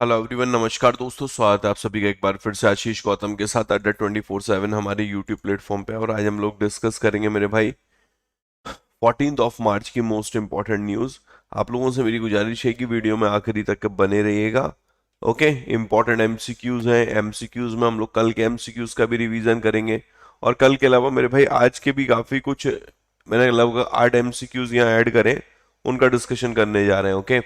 Hello everyone, नमस्कार दोस्तों। स्वागत है आप सभी का एक बार फिर से आशीष गौतम के साथ अड्डा 24/7 हमारे यूट्यूब प्लेटफॉर्म पे। और आज हम लोग डिस्कस करेंगे मेरे भाई 14 मार्च की मोस्ट इंपॉर्टेंट न्यूज़। आप लोगों से मेरी गुजारिश है कि वीडियो में आखिरी तक बने रहिएगा। ओके, इंपॉर्टेंट एमसीक्यूज हैं। एमसीक्यूज में हम लोग कल के एमसीक्यूज का भी रिवीजन करेंगे, और कल के अलावा मेरे भाई आज के भी काफ़ी कुछ, मैंने लगभग 8 एमसीक्यूज यहाँ ऐड करें, उनका डिस्कशन करने जा रहे हैं। ओके,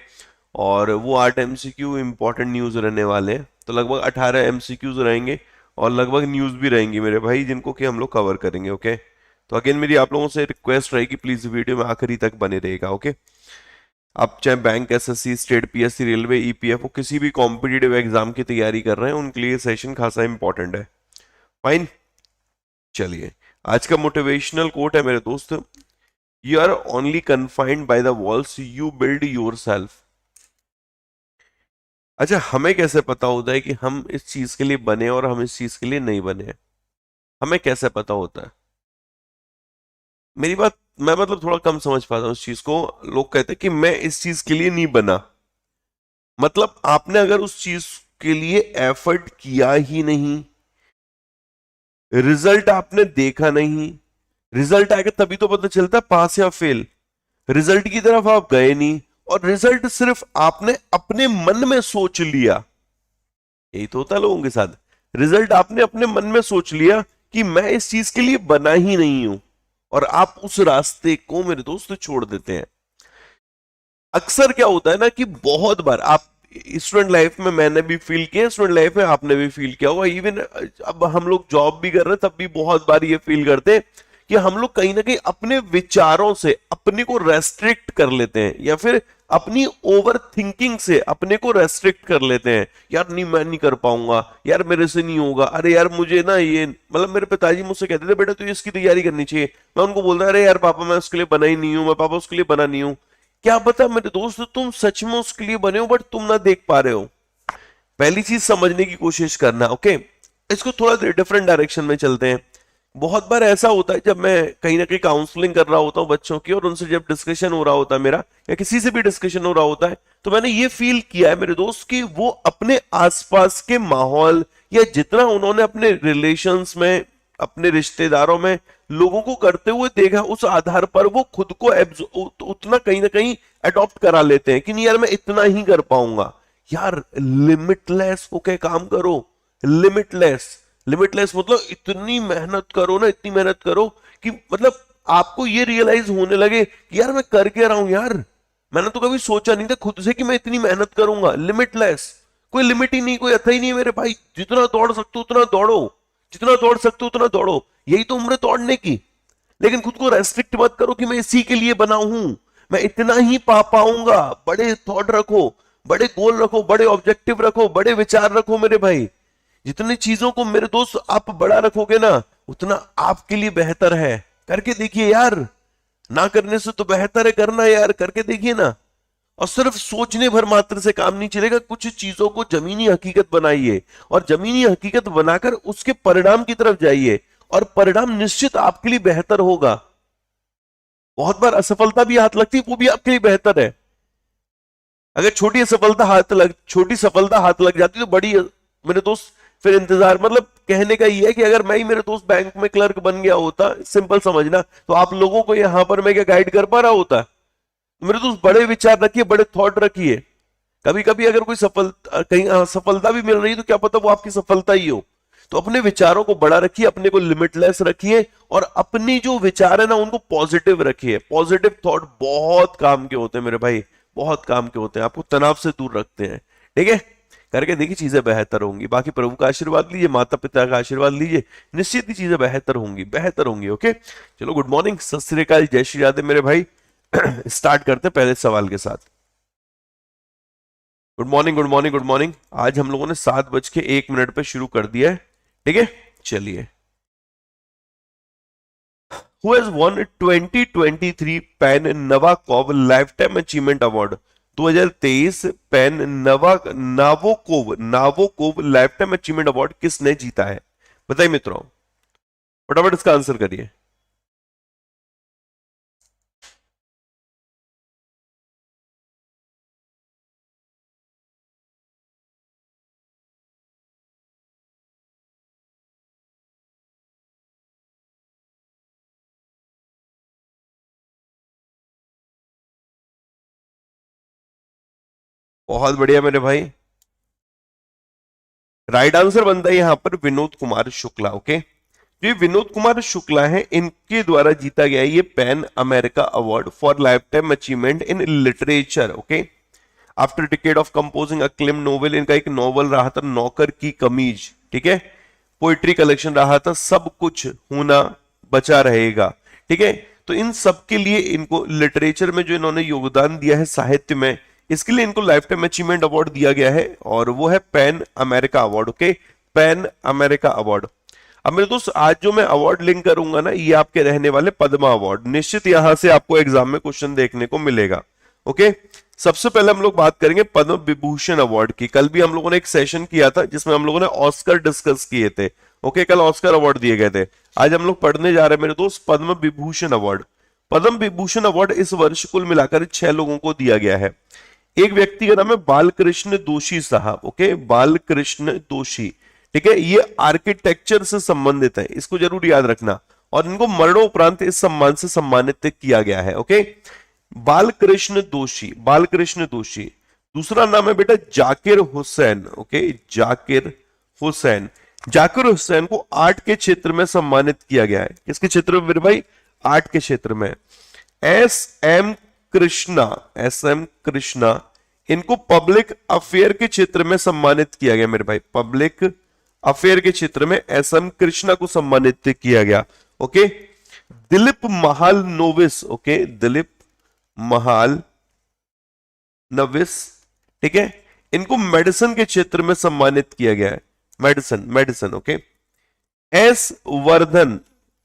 और वो 8 एमसीक्यू इंपॉर्टेंट न्यूज़ रहने वाले हैं, तो लगभग 18 एमसीक्यूज रहेंगे और लगभग न्यूज़ भी रहेंगी मेरे भाई, जिनको कि हम लोग कवर करेंगे। ओके, तो अगेन मेरी आप लोगों से रिक्वेस्ट रहेगी, प्लीज वीडियो में आखिरी तक बने रहेगा। ओके, आप चाहे bank, SSC, state, PSC, railway, EPFO, किसी भी कॉम्पिटिटिव एग्जाम की तैयारी कर रहे हैं, उनके लिए सेशन खासा इंपॉर्टेंट है। फाइन, चलिए। आज का मोटिवेशनल कोट है मेरे दोस्त, you are only confined by the walls you build yourself. अच्छा, हमें कैसे पता होता है कि हम इस चीज के लिए बने और हम इस चीज के लिए नहीं बने हैं? हमें कैसे पता होता है? मेरी बात, मैं मतलब थोड़ा कम समझ पाता हूँ इस चीज को। लोग कहते हैं कि मैं इस चीज के लिए नहीं बना। मतलब आपने अगर उस चीज के लिए एफर्ट किया ही नहीं, रिजल्ट आपने देखा नहीं, रिजल्ट आएगा तभी तो पता चलता है पास या फेल। रिजल्ट की तरफ आप गए नहीं, और रिजल्ट सिर्फ आपने अपने मन में सोच लिया। यही तो होता है लोगों के साथ। रिजल्ट आपने अपने मन में सोच लिया कि मैं इस चीज के लिए बना ही नहीं हूं, और आप उस रास्ते को मेरे दोस्त छोड़ देते हैं। अक्सर क्या होता है ना कि बहुत बार आप स्टूडेंट लाइफ में, मैंने भी फील किया, स्टूडेंट लाइफ में आपने भी फील किया होगा, इवन अब हम लोग जॉब भी कर रहे हैं तब भी बहुत बार ये फील करते हैं कि हम लोग कहीं ना कहीं अपने विचारों से अपने को रेस्ट्रिक्ट कर लेते हैं, या फिर अपनी ओवर थिंकिंग से अपने को रेस्ट्रिक्ट कर लेते हैं। यार नहीं, मैं नहीं कर पाऊंगा, यार मेरे से नहीं होगा, अरे यार मुझे ना ये, मतलब मेरे पिताजी मुझसे कहते थे बेटा तू इसकी तैयारी करनी चाहिए। मैं उनको बोलता अरे यार पापा मैं उसके लिए बना ही नहीं हूं, मैं पापा उसके लिए बना नहीं हूं। क्या पता मेरे दोस्त तुम सच में उसके लिए बने हो, बट तुम ना देख पा रहे हो। पहली चीज समझने की कोशिश करना। ओके, इसको थोड़ा डिफरेंट डायरेक्शन में चलते हैं। बहुत बार ऐसा होता है जब मैं कहीं ना कहीं काउंसलिंग कर रहा होता हूँ बच्चों की, और उनसे जब डिस्कशन हो रहा होता है मेरा, या किसी से भी डिस्कशन हो रहा होता है, तो मैंने ये फील किया है मेरे दोस्त कि वो अपने आसपास के माहौल, या जितना उन्होंने अपने रिलेशंस में, अपने रिश्तेदारों में लोगों को करते हुए देखा, उस आधार पर वो खुद को उतना कहीं ना कहीं अडॉप्ट करा लेते हैं कि नहीं यार मैं इतना ही कर पाऊंगा। यार लिमिटलेस होके काम करो। लिमिटलेस, लिमिटलेस मतलब इतनी मेहनत करो ना, इतनी मेहनत करो कि मतलब आपको ये रियलाइज होने लगे कि यार मैं कर क्या रहा हूं यार। मैंने तो कभी सोचा नहीं था खुद से कि मैं इतनी मेहनत करूंगा। लिमिटलेस, कोई लिमिट ही नहीं, कोई अर्थ ही नहीं है मेरे भाई। जितना दौड़ सकते हो उतना दौड़ो, जितना दौड़ सकते हो उतना दौड़ो, यही तो उम्र है दौड़ने की। लेकिन खुद को रेस्ट्रिक्ट मत करो कि मैं इसी के लिए बना हूं, मैं इतना ही पा पाऊंगा। बड़े थॉट रखो, बड़े गोल रखो, बड़े ऑब्जेक्टिव रखो, बड़े विचार रखो मेरे भाई। जितनी चीजों को मेरे दोस्त आप बड़ा रखोगे ना, उतना आपके लिए बेहतर है। करके देखिए यार, ना करने से तो बेहतर है करना। यार करके देखिए ना। और सिर्फ सोचने भर मात्र से काम नहीं चलेगा, कुछ चीजों को जमीनी हकीकत बनाइए, और जमीनी हकीकत बनाकर उसके परिणाम की तरफ जाइए, और परिणाम निश्चित आपके लिए बेहतर होगा। बहुत बार असफलता भी हाथ लगती है, वो भी आपके लिए बेहतर है। अगर छोटी सफलता हाथ लग जाती तो बड़ी, मेरे दोस्त, फिर इंतजार, मतलब कहने का ये है कि अगर मैं ही मेरे दोस्त बैंक में क्लर्क बन गया होता, सिंपल समझना, तो आप लोगों को यहां पर मैं क्या गाइड कर पा रहा होता? तो मेरे दोस्त बड़े विचार रखिए, बड़े थॉट रखिए। कभी कभी अगर कोई कहीं सफलता भी मिल रही है तो क्या पता वो आपकी सफलता ही हो। तो अपने विचारों को बड़ा रखिए, अपने को लिमिटलेस रखिए, और अपनी जो विचार है ना उनको पॉजिटिव रखिए। पॉजिटिव थॉट बहुत काम के होते हैं मेरे भाई, बहुत काम के होते हैं, आपको तनाव से दूर रखते हैं। ठीक है, करके देखिए चीजें बेहतर होंगी। बाकी प्रभु का आशीर्वाद लीजिए, माता पिता का आशीर्वाद लीजिए, निश्चित ही चीजें बेहतर होंगी, बेहतर होंगी। ओके, चलो, गुड मॉर्निंग, सत श्री अकाल, जय श्री राधे मेरे भाई। स्टार्ट करते हैं पहले सवाल के साथ। Good morning, good morning, good morning. आज हम लोगों ने 7:01 पे शुरू कर दिया है। ठीक है, चलिए। Who has won 2023 PEN Nabokov lifetime achievement award? 2023 PEN Nabokov Nabokov lifetime achievement award किसने जीता है? बताइए मित्रों, फटाफट इसका आंसर करिए। बहुत बढ़िया मेरे भाई। राइट आंसर बनता है यहां पर विनोद कुमार शुक्ला। ओके, जो ये विनोद कुमार शुक्ला है, इनके द्वारा जीता गया है ये pan America award for life time achievement in literature. Okay, after decade of composing acclaim novel, इनका एक नॉवल रहा था नौकर की कमीज, ठीक है, पोइट्री कलेक्शन रहा था सब कुछ होना बचा रहेगा, ठीक है। तो इन सब के लिए इनको लिटरेचर में जो इन्होंने योगदान दिया है साहित्य में, इसके लिए इनको लाइफ टाइम अचीवमेंट अवार्ड दिया गया है और वो है pan America award. Okay, pan America award. अब मेरे दोस्त आज जो मैं अवार्ड लिंक करूंगा ना, ये आपके रहने वाले पद्मा अवार्ड, निश्चित यहां से आपको एग्जाम में क्वेश्चन देखने को मिलेगा। ओके, सबसे पहले हम लोग बात करेंगे पद्म विभूषण अवार्ड की। कल भी हम लोगों ने एक सेशन किया था जिसमें हम लोगों ने ऑस्कर डिस्कस किए थे। ओके, कल ऑस्कर अवार्ड दिए गए थे। आज हम लोग पढ़ने जा रहे हैं मेरे दोस्त पद्म विभूषण अवार्ड। पद्म विभूषण अवार्ड इस वर्ष कुल मिलाकर 6 लोगों को दिया गया है। एक व्यक्ति का नाम है बालकृष्ण दोषी साहब। ओके, बालकृष्ण दोषी, ठीक है, ये आर्किटेक्चर से संबंधित है, इसको जरूर याद रखना। और इनको मरणोपरांत इस सम्मान से सम्मानित किया गया है। ओके, बालकृष्ण दोषी, बालकृष्ण दोषी। दूसरा नाम है बेटा जाकिर हुसैन। ओके, जाकिर हुसैन। जाकिर हुसैन को आर्ट के क्षेत्र में सम्मानित किया गया है। किसके क्षेत्र में मेरे भाई? आर्ट के क्षेत्र में। S M Krishna, S M Krishna, इनको पब्लिक अफेयर के क्षेत्र में सम्मानित किया गया मेरे भाई। पब्लिक अफेयर के क्षेत्र में एस एम कृष्णा को सम्मानित किया गया। Okay, Dilip Mahal novice. Okay, Dilip Mahal नविस, ठीक है, इनको मेडिसिन के क्षेत्र में सम्मानित किया गया है। Medicine, medicine. Okay, S Vardhan,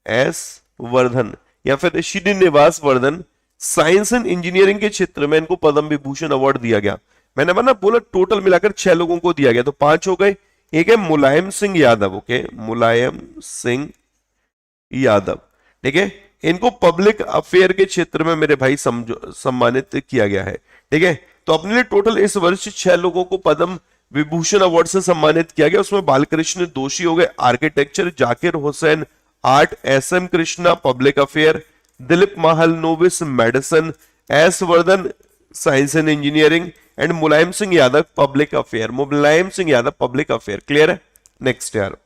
S Vardhan या फिर Srinivas Vardhan, science and engineering के क्षेत्र में इनको पद्म विभूषण अवार्ड दिया गया। मैंने बोला टोटल मिलाकर 6 लोगों को दिया गया, तो 5 हो गए। एक है मुलायम सिंह यादव। ओके, मुलायम सिंह यादव, ठीक है, इनको पब्लिक अफेयर के क्षेत्र में मेरे भाई सम्मानित किया गया है। ठीक है, तो अपने लिए टोटल इस वर्ष 6 लोगों को पद्म विभूषण अवार्ड से सम्मानित किया गया। उसमें बालकृष्ण दोषी हो गए architecture, Zakir Hussain art, S M Krishna public affair, Dilip Mahalanabis medicine, S Vardhan science and engineering and Mulayam Singh Yadav public affair. Mulayam Singh Yadav public affair. Clear है? नेक्स्ट यार,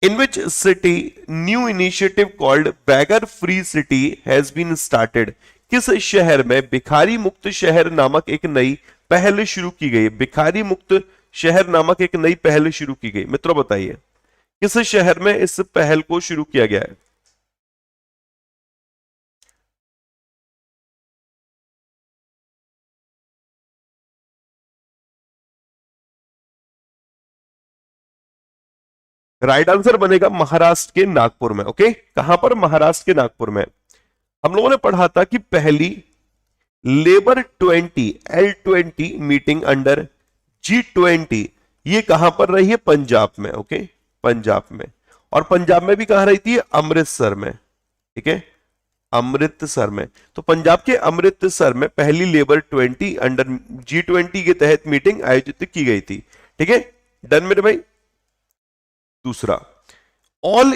in which city new initiative called beggar free city has been started? किस शहर में भिखारी मुक्त शहर नामक एक नई पहल शुरू की गई? भिखारी मुक्त शहर नामक एक नई पहल शुरू की गई। मित्रों बताइए किस शहर में इस पहल को शुरू किया गया है? राइट आंसर बनेगा महाराष्ट्र के नागपुर में। ओके, कहां पर? महाराष्ट्र के नागपुर में। हम लोगों ने पढ़ा था कि पहली labour 20 L20 meeting under G20 ये कहां पर रही है? पंजाब में। ओके, पंजाब में। और पंजाब में भी कहां रही थी? अमृतसर में। ठीक है, अमृतसर में। तो पंजाब के अमृतसर में पहली लेबर 20 अंडर G20 के तहत मीटिंग आयोजित की गई थी। ठीक है, डन मेरे भाई। दूसरा, all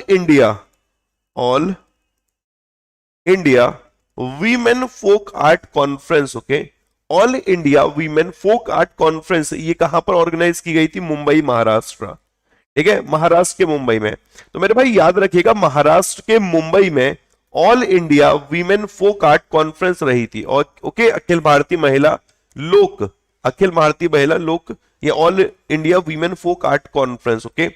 India women folk art conference. Okay, all India women folk art conference ये कहां पर ऑर्गेनाइज की गई थी? मुंबई, महाराष्ट्र। ठीक है, महाराष्ट्र के मुंबई में। तो मेरे भाई याद रखिएगा महाराष्ट्र के मुंबई में all India women folk art conference रही थी। और ओके, अखिल भारतीय महिला लोक ये all India women folk art conference. Okay,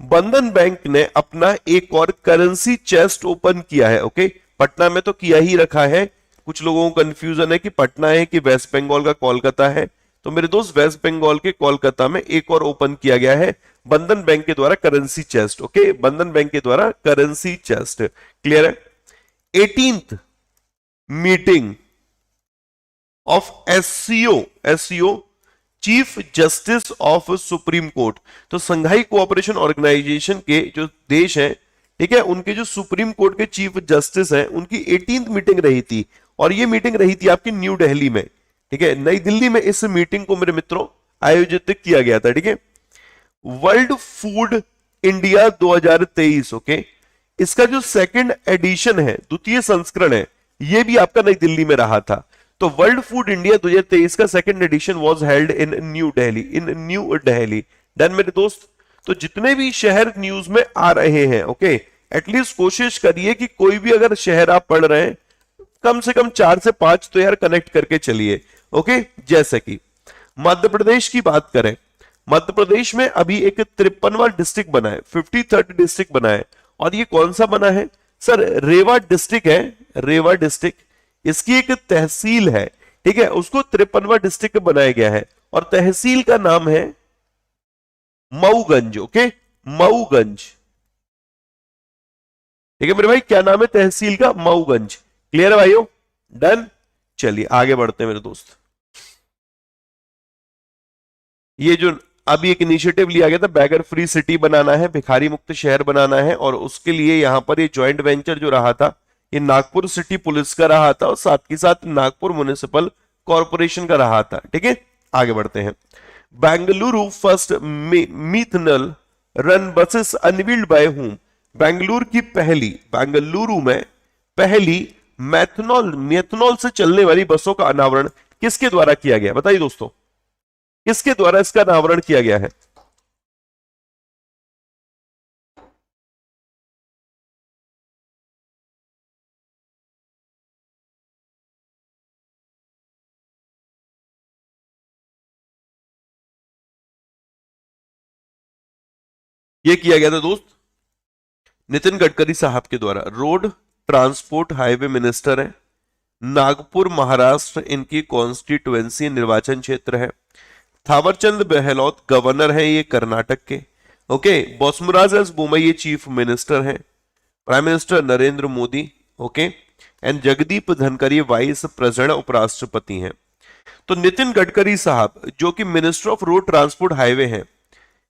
Bandhan bank ने अपना एक और करेंसी चेस्ट ओपन किया है। ओके, पटना में तो किया ही रखा है। कुछ लोगों को कंफ्यूजन है कि पटना है कि वेस्ट बंगाल का कोलकाता है। तो मेरे दोस्त वेस्ट बंगाल के कोलकाता में एक और ओपन किया गया है बंधन बैंक के द्वारा currency chest. Okay, Bandhan bank के द्वारा करेंसी चेस्ट। क्लियर है? 18th meeting of SCO chief justice of supreme court. तो संघाई कोऑपरेशन ऑर्गेनाइजेशन के जो देश हैं, ठीक है, उनके जो सुप्रीम कोर्ट के चीफ जस्टिस हैं, उनकी 18th मीटिंग रही थी। और ये मीटिंग रही थी आपकी न्यू दिल्ली में। ठीक है, नई दिल्ली में इस मीटिंग को मेरे मित्रों आयोजित किया गया था। ठीक है, वर्ल्ड फूड इंडिया 2023। ओके, इसका जो सेकंड एडिशन है, द्वितीय संस्करण है, ये भी आपका नई दिल्ली में रहा था। तो वर्ल्ड फूड इंडिया 2023 का second edition was held in new Delhi. Done मेरे दोस्त। तो जितने भी शहर न्यूज में आ रहे हैं, ओके, एटलीस्ट कोशिश करिए कि कोई भी अगर शहर आप पढ़ रहे हैं कम से कम 4 से 5 तो यार कनेक्ट करके चलिए। ओके, जैसे कि मध्य प्रदेश की बात करें, मध्य प्रदेश में अभी एक 53वां डिस्ट्रिक्ट बना है, 53rd डिस्ट्रिक्ट बना है। और ये कौन सा बना है सर? रेवा डिस्ट्रिक्ट है, रेवा डिस्ट्रिक्ट। इसकी एक तहसील है, ठीक है, उसको 53वां डिस्ट्रिक्ट बनाया गया है और तहसील का नाम है मऊगंज। ओके, मऊगंज, ठीक है मेरे भाई, क्या नाम है तहसील का? मऊगंज। क्लियर है भाइयों? डन। चलिए आगे बढ़ते हैं मेरे दोस्त। ये जो अभी एक इनिशिएटिव लिया गया था, बैगर फ्री सिटी बनाना है, भिखारी मुक्त शहर बनाना है, और उसके लिए यहां पर ये ज्वाइंट वेंचर जो रहा था ये नागपुर सिटी पुलिस का रहा था और साथ ही साथ नागपुर म्युनिसिपल कॉर्पोरेशन का रहा था। ठीक है, आगे बढ़ते हैं। Bengaluru first methanol run buses unveiled by whom? Bengaluru में पहली मेथनॉल से चलने वाली बसों का अनावरण किसके द्वारा किया गया? बताइए दोस्तों, किसके द्वारा इसका अनावरण किया गया है? यह किया गया था दोस्त नितिन गडकरी साहब के द्वारा। रोड ट्रांसपोर्ट हाईवे मिनिस्टर है, नागपुर महाराष्ट्र इनकी कॉन्स्टिट्युएंसी निर्वाचन क्षेत्र है। थावरचंद गहलोत गवर्नर है ये कर्नाटक के। ओके, बोसमुराज एस बोमई ये चीफ मिनिस्टर है। Prime minister Narendra Modi, okay, and Jagdeep Dhankhar vice president उपराष्ट्रपति हैं। तो नितिन गडकरी साहब जो कि minister of road transport highway हैं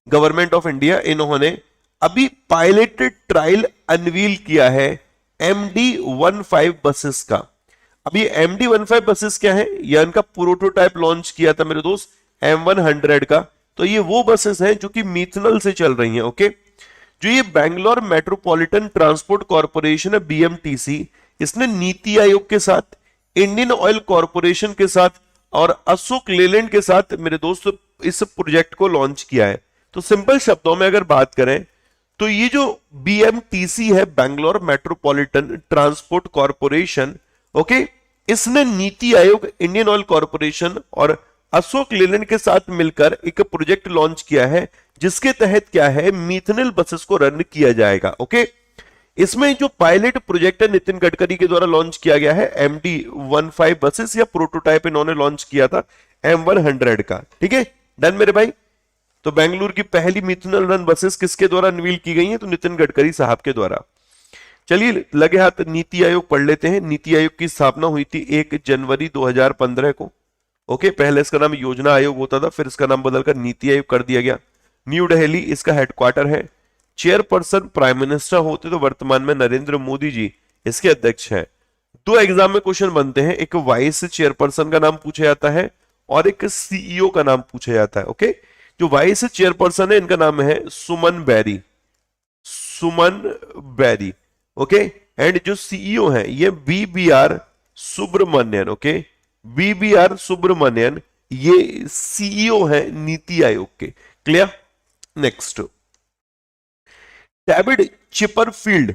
गवर्नमेंट ऑफ इंडिया, इन्होंने अभी पायलटेड ट्रायल अनवील किया है MD-15 बसेस का। अभी MD-15 बसेस क्या है? यह इनका प्रोटोटाइप लॉन्च किया था मेरे दोस्त M100 का। तो ये वो बसेस हैं जो कि मीथनॉल से चल रही हैं। ओके, जो ये बैंगलोर मेट्रोपॉलिटन ट्रांसपोर्ट कॉर्पोरेशन है BMTC, इसने नीति आयोग के साथ, इंडियन ऑयल कॉर्पोरेशन के साथ और अशोक लेलैंड के साथ मेरे दोस्त इस प्रोजेक्ट को लॉन्च किया है। तो सिंपल शब्दों में अगर बात करें तो ये जो BMTC है, Bangalore metropolitan transport corporation, okay, इसने NITI Aayog, Indian oil corporation और अशोक लेलैंड के साथ मिलकर एक प्रोजेक्ट लॉन्च किया है जिसके तहत क्या है, मीथनॉल बसेस को रन किया जाएगा। ओके, इसमें जो पायलट प्रोजेक्ट है नितिन गडकरी के द्वारा लॉन्च किया गया है MD-15 बसेस, या प्रोटोटाइप इन्होंने लॉन्च किया था M100 का। ठीक है, डन मेरे भाई। तो बेंगलुरु की पहली मिथनॉल रन बसेस किसके द्वारा अनवील की गई हैं? तो नितिन गडकरी साहब के द्वारा। चलिए लगे हाथ नीति आयोग पढ़ लेते हैं। नीति आयोग की स्थापना हुई थी 1 जनवरी 2015 को। ओके, पहले इसका नाम योजना आयोग होता था, फिर इसका नाम बदलकर नीति आयोग कर दिया गया। न्यू दिल्ली इसका हेडक्वार्टर है। चेयरपर्सन प्राइम मिनिस्टर होते तो वर्तमान में नरेंद्र मोदी जी इसके अध्यक्ष हैं। 2 एग्जाम में क्वेश्चन बनते हैं, एक वाइस चेयरपर्सन का नाम पूछा जाता है और एक CEO का नाम पूछा जाता है। ओके, जो वाइस चेयरपर्सन है इनका नाम है सुमन बेरी, सुमन बेरी। ओके, एंड जो CEO है ये BBR Subramanian. Okay, BBR Subramanian ये CEO है नीति आयोग के। क्लियर? नेक्स्ट, डेविड चिपरफील्ड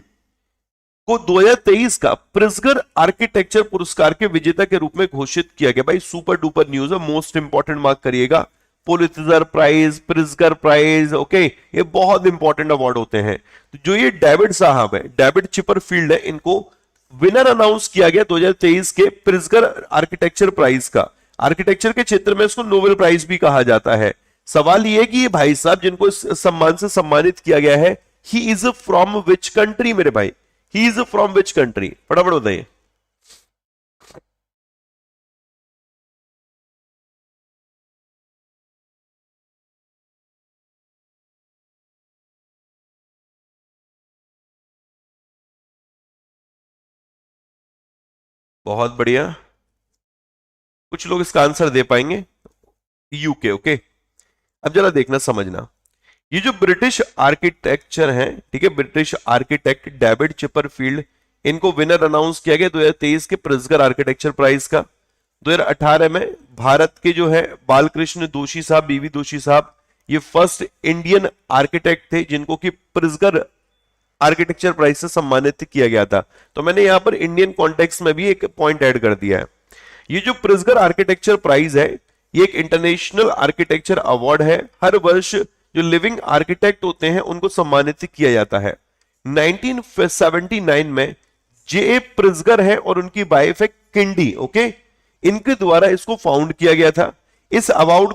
को 2023 का प्रिज्गर आर्किटेक्चर पुरस्कार के विजेता के रूप में घोषित किया गया। भाई सुपर डुपर न्यूज है, मोस्ट इंपॉर्टेंट मार्क करिएगा। पुलित्जर प्राइज, प्रिज्गर प्राइज, ओके, ये बहुत इंपॉर्टेंट अवार्ड होते हैं। तो जो ये डेविड साहब है, डेविड चिपरफील्ड है, इनको विनर अनाउंस किया गया 2023 के प्रिज्गर आर्किटेक्चर प्राइज का। आर्किटेक्चर के क्षेत्र में इसको नोबेल प्राइज भी कहा जाता है। सवाल ये है कि ये भाई साहब जिनको इस सम्मान से सम्मानित किया गया है, he is from which country मेरे भाई? He is from which country? फटाफट बताइए। बहुत बढ़िया, कुछ लोग इसका आंसर दे पाएंगे। यूके। ओके, अब जरा देखना समझना, ये जो ब्रिटिश आर्किटेक्चर हैं, ठीक है, ब्रिटिश आर्किटेक्ट डेविड चिपरफील्ड, इनको विनर अनाउंस किया गया 2023 के प्रिज्गर आर्किटेक्चर प्राइज का। 2018 में भारत के जो है बालकृष्ण दोषी साहब, बीवी दोषी साहब, ये फर्स्ट इंडियन आर्किटेक्ट थे जिनको कि प्रिज्गर आर्किटेक्चर प्राइज से सम्मानित किया गया था। तो मैंने यहां पर इंडियन कॉन्टेक्स्ट में भी एक पॉइंट ऐड कर दिया है। ये जो प्रिज्गर आर्किटेक्चर प्राइज है, ये एक इंटरनेशनल आर्किटेक्चर अवार्ड है। हर वर्ष जो लिविंग आर्किटेक्ट होते हैं उनको सम्मानित किया जाता है। 1979 में जे प्रिज्गर है और उनकी वाइफ है किंडी, ओके, इनके द्वारा इसको फाउंड किया गया था। इस अवार्ड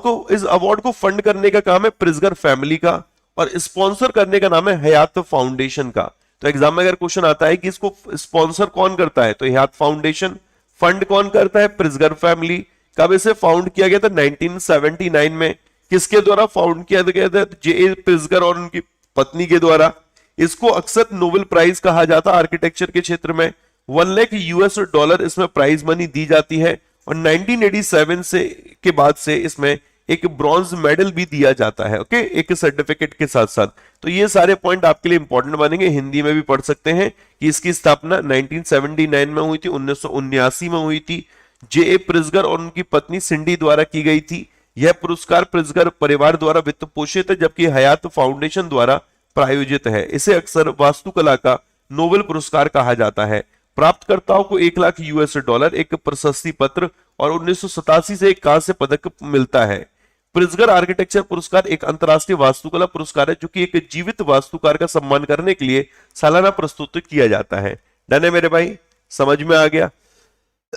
को फंड करने का काम है प्रिज्गर फैमिली का और स्पॉन्सर करने का नाम है हयात फाउंडेशन का। तो एग्जाम में अगर क्वेश्चन आता है कि इसको स्पॉन्सर कौन करता है, तो हयात फाउंडेशन, फंड कौन करता है, प्रिज्गर फैमिली। कब इसे फाउंड किया गया था, 1979 में। किसके द्वारा फाउंड किया गया था, जे प्रिज्गर और उनकी पत्नी के द्वारा। इसको अक्सर नोबेल प्राइज कहा जाता है आर्किटेक्चर के क्षेत्र में। 1 लाख US$ इसमें प्राइज मनी दी जाती है और 1987 से के बाद से इसमें एक ब्रॉन्ज मेडल भी दिया जाता है, ओके, एक सर्टिफिकेट के साथ साथ। तो ये सारे पॉइंट आपके लिए इंपॉर्टेंट बनेंगे, हिंदी में भी पढ़ सकते हैं कि इसकी स्थापना 1979 में हुई थी, 1979 में हुई थी। जे प्रिज्गर और उनकी पत्नी सिंडी द्वारा की गई थी। यह पुरस्कार प्रिज्गर परिवार द्वारा वित्त पोषित है, जबकि हयात फाउंडेशन द्वारा प्रायोजित है। इसे अक्सर वास्तुकला का नोबेल पुरस्कार कहा जाता है। प्राप्तकर्ताओं को 1 लाख US$, एक प्रशस्ति पत्र और 1987 से एक कांस्य पदक मिलता है। प्रिज्गर आर्किटेक्चर पुरस्कार एक अंतरराष्ट्रीय वास्तुकला पुरस्कार है जो कि एक जीवित वास्तुकार का सम्मान करने के लिए सालाना प्रस्तुत किया जाता है। डन है मेरे भाई, समझ में आ गया,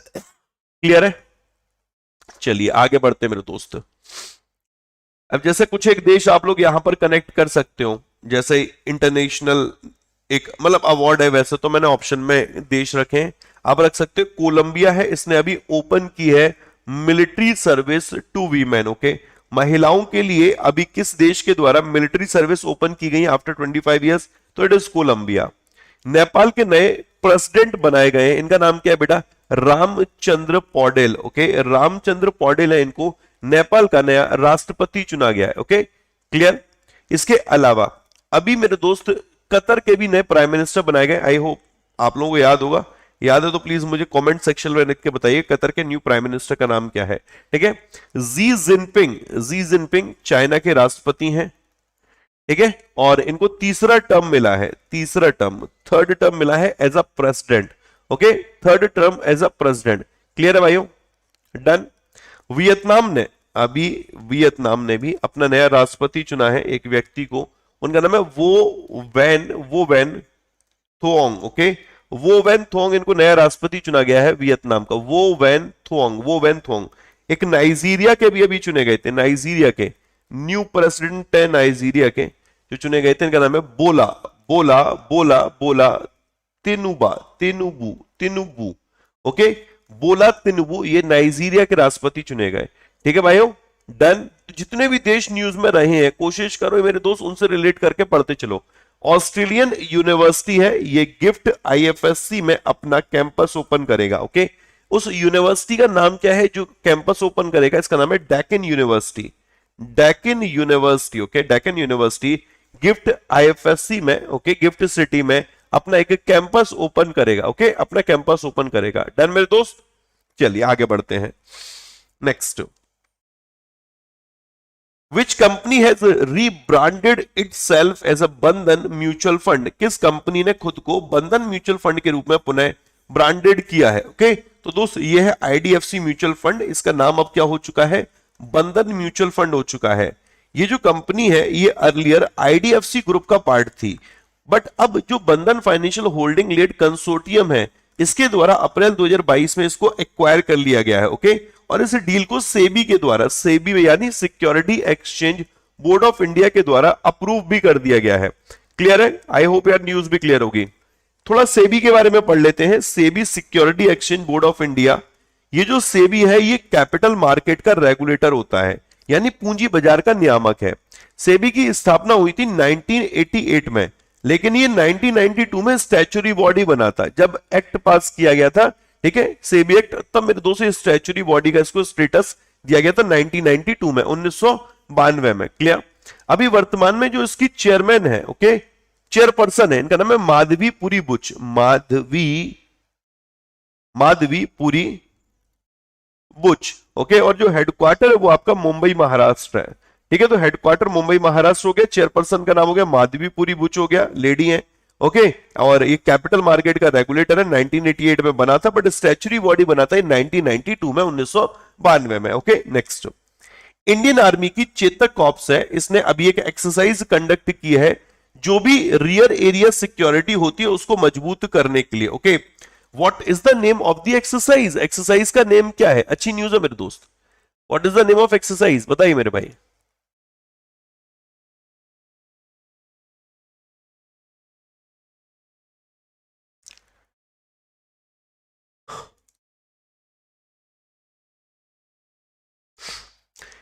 क्लियर है? चलिए आगे बढ़ते मेरे दोस्त। अब जैसे कुछ एक देश आप लोग यहां पर कनेक्ट कर सकते हो, जैसे इंटरनेशनल एक मतलब अवार्ड है, वैसे तो मैंने ऑप्शन में देश रखे हैं, आप रख सकते हो। कोलंबिया है, इसने अभी ओपन की है military service to women, okay, महिलाओं के लिए अभी किस देश के द्वारा मिलिट्री सर्विस ओपन की गई आफ्टर 25 इयर्स, तो इट इज कोलंबिया। नेपाल के नए प्रेसिडेंट बनाए गए हैं, इनका नाम क्या है बेटा, रामचंद्र पौडेल, ओके, रामचंद्र पौडेल है, इनको नेपाल का नया राष्ट्रपति चुना गया है, ओके, क्लियर। इसके अलावा अभी मेरे दोस्त कतर के भी नए प्राइम मिनिस्टर बनाए गए, आई होप आप लोगों को याद होगा, याद है तो प्लीज मुझे कमेंट सेक्शन में लिख के बताइए कतर के न्यू प्राइम मिनिस्टर का नाम क्या है, ठीक है। जी जिनपिंग चाइना के राष्ट्रपति हैं, ठीक है, और इनको तीसरा टर्म मिला है, थर्ड टर्म मिला है as a president, okay, third term as a president, clear है भाइयों, डन। वियतनाम ने भी अपना नया राष्ट्रपति चुना है, एक व्यक्ति को, उनका नाम है वो वैन थोंग, ओके, वो वैन थोंग, इनको नया राष्ट्रपति चुना गया है वियतनाम का, वो वैन थोंग। एक नाइजीरिया के भी अभी चुने गए थे, नाइजीरिया के न्यू प्रेसिडेंट है नाइजीरिया के जो चुने गए थे, इनका नाम है बोला तिनुबू, ओके, बोला तिनुबू, ये नाइजीरिया के राष्ट्रपति चुने गए, ठीक है भाइयों, डन। जितने भी देश न्यूज में रहे हैं कोशिश करो मेरे दोस्त उनसे रिलेट करके पढ़ते चलो। ऑस्ट्रेलियन यूनिवर्सिटी है, ये गिफ्ट IFSC में अपना कैंपस ओपन करेगा, ओके, उस यूनिवर्सिटी का नाम क्या है जो कैंपस ओपन करेगा, इसका नाम है Deccan university, okay, Deccan university gift IFSC में, ओके, गिफ्ट सिटी में अपना एक कैंपस ओपन करेगा, ओके, अपना कैंपस ओपन करेगा, डन मेरे दोस्त। चलिए आगे बढ़ते हैं, next. Which company has rebranded itself as a बंधन म्यूचुअल फंड, किस कंपनी ने खुद को बंधन म्यूचुअल फंड के रूप में पुनः ब्रांडेड किया है, ओके, तो दोस्त ये है IDFC म्यूचुअल फंड, इसका नाम अब क्या हो चुका है, बंधन म्यूचुअल फंड हो चुका है। ये जो कंपनी है ये अर्लियर IDFC ग्रुप का पार्ट थी, बट अब जो बंधन फाइनेंशियल होल्डिंग लेड कंसोर्टियम है, इसके द्वारा अप्रैल 2022 में इसको एक्वायर कर लिया गया है, ओके, और इस डील को सेबी के द्वारा, सेबी यानी security exchange board of India के द्वारा अप्रूव भी कर दिया गया है, क्लियर है, आई होप यार न्यूज भी क्लियर होगी। थोड़ा सेबी के बारे में पढ़ लेते हैं, SEBI security exchange board of India, ये जो सेबी है ये कैपिटल मार्केट का रेगुलेटर होता है, यानी पूंजी बाजार का नियामक है। सेबी की स्थापना हुई थी 1988 में, लेकिन ये 1992 में स्टैच्यूटरी बॉडी बना था, जब एक्ट पास किया गया था, ठीक है, सेबी एक्ट, तब मेरे दोस्तों स्टैच्यूटरी बॉडी का इसको स्टेटस दिया गया था 1992 में, 1992 में, क्लियर। अभी वर्तमान में जो इसकी चेयरमैन है, ओके, चेयरपर्सन है, इनका नाम है माधवीपुरी बुच, माधवीपुरी बुच। ओके, और जो हेडक्वार्टर है वो आपका मुंबई महाराष्ट्र है। ठीक है, तो हेडक्वार्टर मुंबई महाराष्ट्र हो गया, चेयरपर्सन का नाम हो गया माधवीपुरी बुच हो गया, लेडी है। ओके, और ये कैपिटल मार्केट का रेगुलेटर है, 1988 में बना था, बट स्टैच्यूटरी बॉडी बना था 1992 में, 1992 में। ओके, नेक्स्ट, इंडियन आर्मी की चेतक कॉर्प्स है, इसने अभी एक एक्सरसाइज कंडक्ट की है जो भी रियर एरिया सिक्योरिटी होती है उसको मजबूत करने के लिए। Okay, what is the name of the exercise? Exercise का नेम क्या है? अच्छी न्यूज है मेरे दोस्त, what is the name of exercise, बताइए मेरे भाई।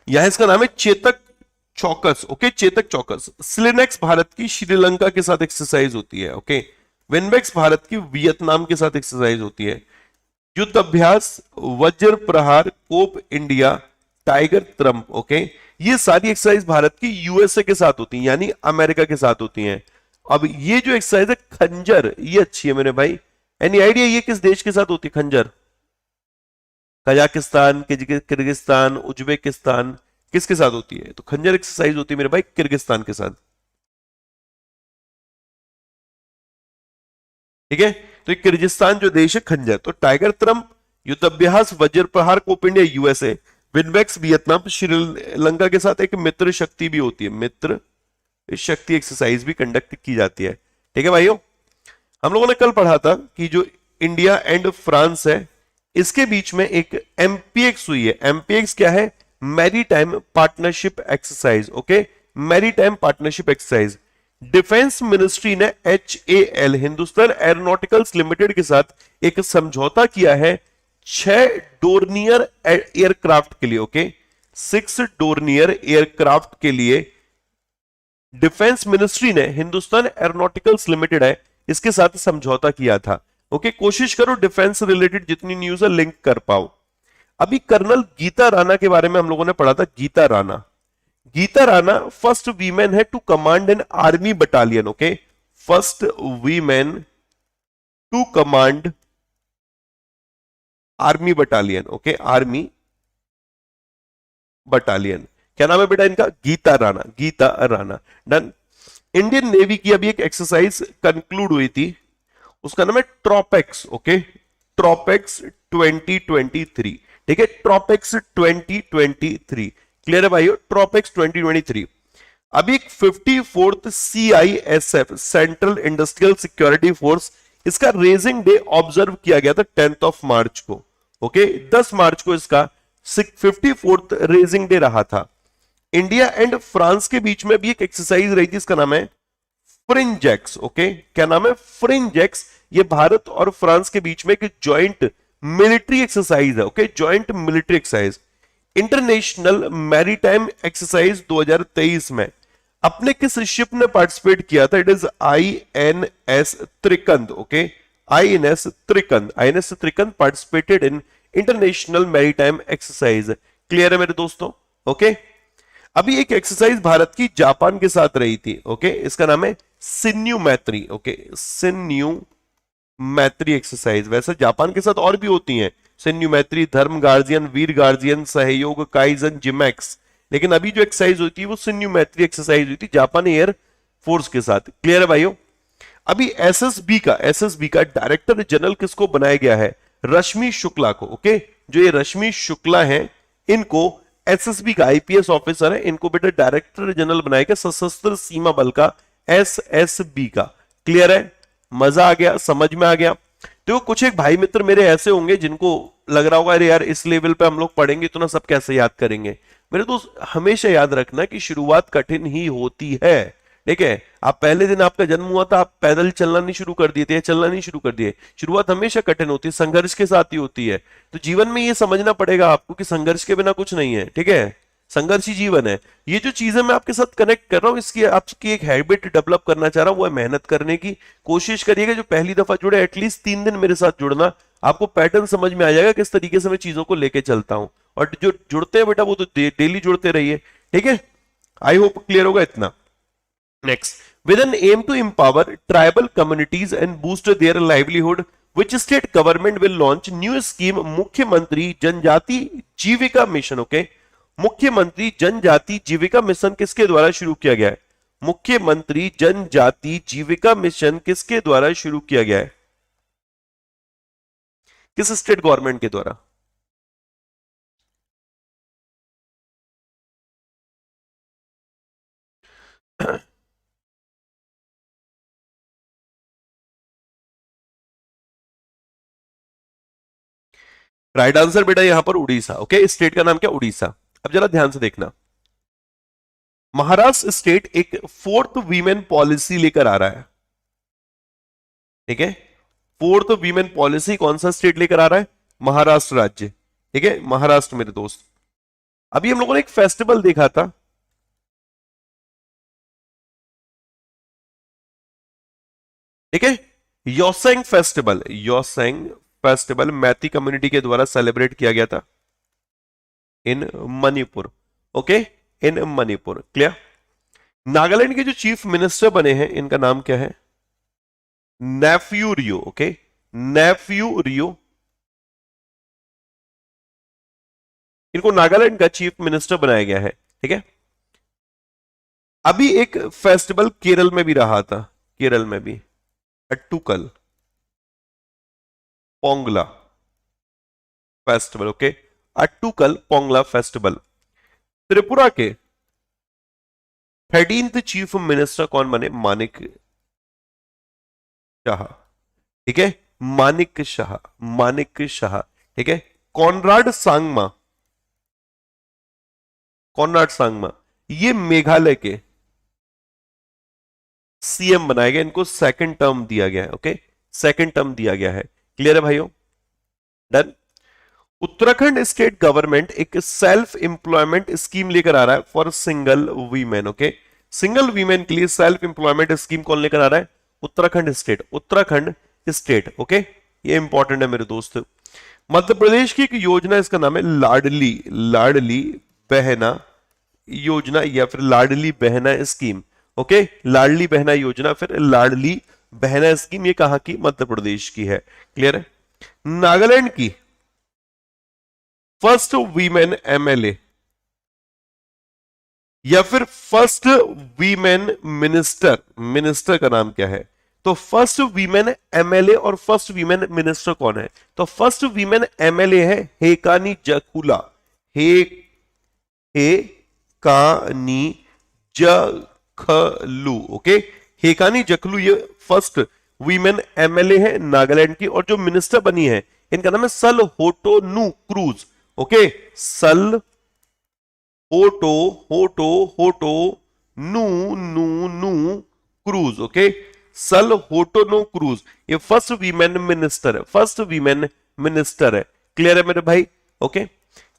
यह इसका नाम है चेतक चौकस। ओके, चेतक चौकस। स्लिनेक्स भारत की श्रीलंका के साथ एक्सरसाइज होती है। ओके, विनबेक्स भारत की वियतनाम के साथ एक्सरसाइज होती है। युद्ध Abhyas, Vajra Prahar, Cope India, tiger त्रम्प। Okay, ये सारी एक्सरसाइज भारत की यूएसए के साथ होती हैं, यानी अमेरिका के साथ होती हैं। अब ये जो एक्सरसाइज है खंजर, ये अच्छी है मेरे भाई। एनी आइडिया ये किस देश के साथ होती है खंजर? कजाकिस्तान, किर्गिस्तान, उज्बेकिस्तान, किसके साथ होती है? तो खंजर एक्सरसाइज होती है मेरे भाई किर्गिस्तान के साथ। ठीक है, तो ये किर्गिस्तान जो देश है खंजर। तो टाइगर त्रम्प, युद्ध Abhyas, Vajra Prahar, Cope India USA, Vinbax Vietnam, Sri Lanka के साथ एक मित्र शक्ति भी होती है, मित्र शक्ति एक्सरसाइज भी कंडक्ट की जाती है। ठीक है भाइयों, हम लोगों ने कल पढ़ा था कि जो इंडिया एंड फ्रांस है इसके बीच में एक एमपीएक्स हुई है। एमपीएक्स क्या है? Maritime partnership exercise. Okay, maritime partnership exercise. Defence ministry ने HAL हिंदुस्तान एरोनॉटिकल्स लिमिटेड के साथ एक समझौता किया है 6 डोर्नियर एयरक्राफ्ट के लिए। ओके, 6 डोर्नियर एयरक्राफ्ट के लिए डिफेंस मिनिस्ट्री ने, हिंदुस्तान एरोनॉटिकल्स लिमिटेड है, इसके साथ समझौता किया था। ओके, कोशिश करो डिफेंस रिलेटेड जितनी न्यूज है लिंक कर पाओ। अभी कर्नल गीता राणा के बारे में हम लोगों ने पढ़ा था। गीता राणा, गीता राणा फर्स्ट वीमेन है to command an army battalion. Okay, first women to command army battalion. Okay, army battalion. क्या नाम है बेटा इनका? Geeta Rana, Geeta Rana. Done. Indian navy की अभी एक एक्सरसाइज कंक्लूड हुई थी, उसका नाम है ट्रॉपेक्स। ओके, ट्रॉपेक्स 2023। ठीक है, ट्रॉपेक्स 2023। क्लियर है भाइयों? ट्रॉपेक्स 2023। अभी एक 54th CISF central industrial security force, इसका रेजिंग डे ऑब्जर्व किया गया था 10th ऑफ मार्च को। ओके, 10 मार्च को इसका 54th रेजिंग डे रहा था। इंडिया एंड फ्रांस के बीच में भी एक एक्सरसाइज रही थी, इसका नाम है फ्रिंजेक्स। ओके, क्या नाम है? फ्रिंजेक्स। ये भारत और फ्रांस के बीच में एक ज्वाइंट मिलिट्री एक्सरसाइज है। Okay, joint military exercise. International maritime exercise 2023 में अपने किस शिप ने पार्टिसिपेट किया था? It is INS Trikand. Okay, INS Trikand, INS Trikand participated in international maritime exercise. Clear है मेरे दोस्तों? ओके, अभी एक एक्सरसाइज भारत की जापान के साथ रही थी। ओके, इसका नाम है सिन्यू मैत्री। ओके, सिन्यू मैत्री एक्सरसाइज। वैसे जापान के साथ और भी होती हैं, सिन्यू मैत्री, धर्म गार्जियन, वीर गार्जियन, सहयोग, काइजन, जिमैक्स, लेकिन अभी जो एक्सरसाइज होती है वो सिन्यू मैत्री एक्सरसाइज हुई थी जापान एयर फोर्स के साथ। क्लियर है भाइयों? अभी एसएसबी का डायरेक्टर जनरल किसको बनाया गया है? रश्मि शुक्ला को। ओके, जो ये रश्मि शुक्ला है इनको एसएसबी का आईपीएस ऑफिसर है, इनको बेटा डायरेक्टर जनरल बनाया गया सशस्त्र सीमा बल का, SSB का। क्लियर है? मजा आ गया, समझ में आ गया? तो कुछ एक भाई मित्र मेरे ऐसे होंगे जिनको लग रहा होगा अरे यार इस लेवल पे हम लोग पढ़ेंगे तो ना सब कैसे याद करेंगे। मेरे दोस्त हमेशा याद रखना कि शुरुआत कठिन ही होती है। ठीक है, आप पहले दिन आपका जन्म हुआ था, आप पैदल चलना नहीं शुरू कर दिए थे, चलना नहीं शुरू कर दिए। शुरुआत हमेशा कठिन होती है, संघर्ष के साथ ही होती है। तो जीवन में ये समझना पड़ेगा आपको कि संघर्ष के बिना कुछ नहीं है। ठीक है, संघर्ष ही जीवन है। ये जो चीजें मैं आपके साथ कनेक्ट कर रहा हूं, इसकी आपकी एक हैबिट डेवलप करना चाह रहा हूं, वो है मेहनत करने की। कोशिश करिएगा जो पहली दफा जुड़े एटलीस्ट 3 दिन मेरे साथ जुड़ना, आपको पैटर्न समझ में आ जाएगा किस तरीके से मैं चीजों को लेके चलता हूं। और जो जुड़ते हैं बेटा वो तो डेली जुड़ते रहिए। ठीक है, आई होप क्लियर होगा इतना। Next, with an aim to empower tribal communities and boost their livelihood, which state government will launch new scheme मुख्यमंत्री जनजाति जीविका मिशन? ओके, मुख्यमंत्री जनजाति जीविका मिशन किसके द्वारा शुरू किया गया है? मुख्यमंत्री जनजाति जीविका मिशन किसके द्वारा शुरू किया गया है? किस स्टेट गवर्नमेंट के द्वारा? राइट आंसर बेटा यहां पर उड़ीसा। ओके, स्टेट का नाम क्या? उड़ीसा। अब जरा ध्यान से देखना, महाराष्ट्र स्टेट एक 4th वीमेन पॉलिसी लेकर आ रहा है। ठीक है, 4th वीमेन पॉलिसी कौन सा स्टेट लेकर आ रहा है? महाराष्ट्र राज्य। ठीक है, महाराष्ट्र मेरे दोस्त। अभी हम लोगों ने एक फेस्टिवल देखा था, ठीक है, योसेंग फेस्टिवल। योसेंग फेस्टिवल मैती कम्युनिटी के द्वारा सेलिब्रेट किया गया था इन मणिपुर। ओके, इन मणिपुर। क्लियर? नागालैंड के जो चीफ मिनिस्टर बने हैं इनका नाम क्या है? नेफ्यू रियो। ओके, नेफ्यू रियो, इनको नागालैंड का चीफ मिनिस्टर बनाया गया है। ठीक है, अभी एक फेस्टिवल केरल में भी रहा था, केरल में भी Attukal Pongala festival. Okay, Attukal Pongala festival. Tripura के 13th चीफ मिनिस्टर कौन बने? मानिक शाह। ठीक है, मानिक शाह, मानिक शाह। ठीक है, कॉनराड सांगमा, कॉनराड सांगमा ये मेघालय के सीएम बनाए गए, इनको सेकंड टर्म दिया गया है। ओके, सेकंड टर्म दिया गया है। क्लियर है भाइयों? डन। उत्तराखंड स्टेट गवर्नमेंट एक सेल्फ एम्प्लॉयमेंट स्कीम लेकर आ रहा है for single women. Okay, single women के लिए सेल्फ एम्प्लॉयमेंट स्कीम कौन लेकर आ रहा है? Uttarakhand state, Uttarakhand state. Okay, ये इंपॉर्टेंट है मेरे दोस्त। मध्य प्रदेश की एक योजना, इसका नाम है लाडली, लाडली बहना योजना या फिर लाडली बहना स्कीम। ओके, लाडली बहना योजना, फिर लाडली बहना स्कीम, ये कहां की? मध्य प्रदेश की है। क्लियर है? नागालैंड की फर्स्ट वीमेन एमएलए या फिर फर्स्ट वीमेन मिनिस्टर, मिनिस्टर का नाम क्या है? तो फर्स्ट वीमेन एमएलए और फर्स्ट वीमेन मिनिस्टर कौन है? तो फर्स्ट वीमेन एमएलए है हेकानी जखुला, हेकानी जखलू। ओके, हेकानी जखलू ये फर्स्ट वीमेन एमएलए है नागालैंड की, और जो मिनिस्टर बनी है इनका नाम है सल होटोनू क्रूज। ओके, सल होटो होटो होटो नू नू नू क्रूज। ओके, सल होटोनो क्रूज, ये फर्स्ट वीमेन मिनिस्टर है, फर्स्ट वीमेन मिनिस्टर है। क्लियर है मेरे भाई? ओके,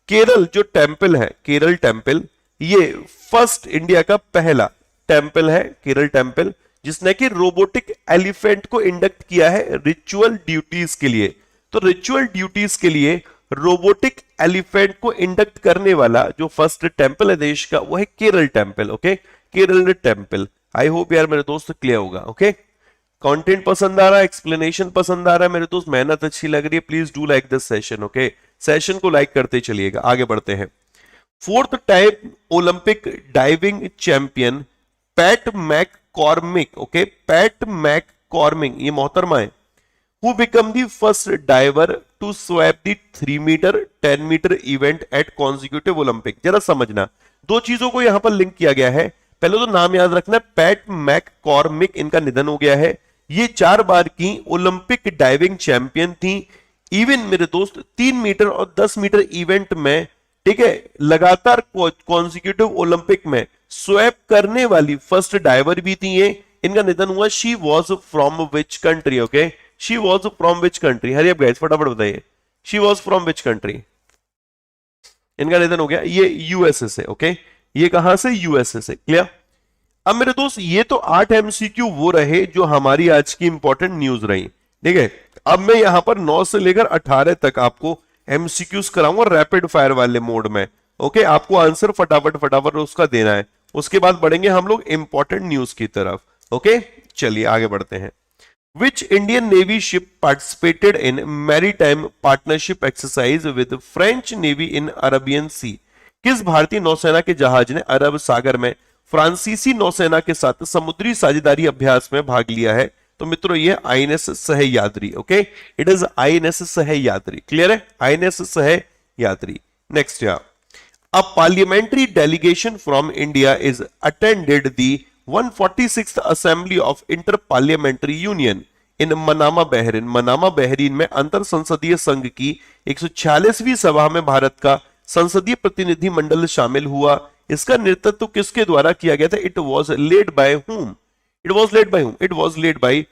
केरल जो टेंपल है, केरल टेंपल, ये फर्स्ट इंडिया का पहला टेंपल है, केरल टेंपल, जिसने कि रोबोटिक एलिफेंट को इंडक्ट किया है रिचुअल ड्यूटीज के लिए। तो रिचुअल ड्यूटीज के लिए रोबोटिक एलिफेंट को इंडक्ट करने वाला जो फर्स्ट टेंपल है देश का, वो है Kerala temple. Okay, Kerala temple. I hope यार मेरे दोस्त क्लियर होगा। ओके, कंटेंट पसंद आ रहा है, एक्सप्लेनेशन पसंद आ रहा है मेरे दोस्त, मेहनत अच्छी लग रही है, please do like this session. Okay, session को लाइक करते चलिएगा। आगे बढ़ते हैं। 4th time Olympic diving champion PAT McCormick. Okay, PAT McCormick ये मोहतरमा है, who become the first diver to swap the 3 metre 10 metre event at consecutive Olympic. जरा समझना, दो चीजों को यहां पर लिंक किया गया है। पहले तो नाम याद रखना, पैट मैककॉर्मिक, इनका निधन हो गया है। ये 4 बार की ओलंपिक डाइविंग चैंपियन थी। इवन मेरे दोस्त 3 मीटर और 10 मीटर इवेंट में, ठीक है, लगातार कॉन्सिक्यूटिव ओलंपिक में स्वैप करने वाली फर्स्ट डाइवर भी थी ये। इनका निधन हुआ। She was from which country? Okay, she was from which country? Hurry up guys, फटाफट बताइए, she was from which country? इनका निधन हो गया, ये यूएसए से। ओके, ये कहां से? यूएसए से। क्लियर? अब मेरे दोस्त ये तो 8 एमसीक्यू वो रहे जो हमारी आज की इंपॉर्टेंट न्यूज रही। ठीक है, अब मैं यहां पर 9 से लेकर 18 तक आपको एमसीक्यूज कराऊंगा रैपिड फायर वाले मोड में। ओके, आपको आंसर फटाफट फटाफट उसका देना है, उसके बाद बढ़ेंगे हम लोग इंपॉर्टेंट न्यूज की तरफ। ओके, चलिए आगे बढ़ते हैं। Which Indian Navy ship participated in maritime partnership exercise with French Navy in Arabian Sea? किस भारतीय नौसेना के जहाज ने अरब सागर में फ्रांसीसी नौसेना के साथ समुद्री साझेदारी अभ्यास में भाग लिया है? तो मित्रों ये INS Sahyadri. Okay, it is INS Sahyadri. Clear है? आईएनएस सह्याद्री। नेक्स्ट या A parliamentary delegation from India is attended the 146th Assembly of Inter-Parliamentary Union in Manama, Bahrain. Manama Bahrain में अंतर संसदीय संघ की 146वीं सभा में भारत का संसदीय प्रतिनिधि मंडल शामिल हुआ। इसका नेतृत्व किसके द्वारा किया गया था? It was led by whom? It was led by whom? It was led by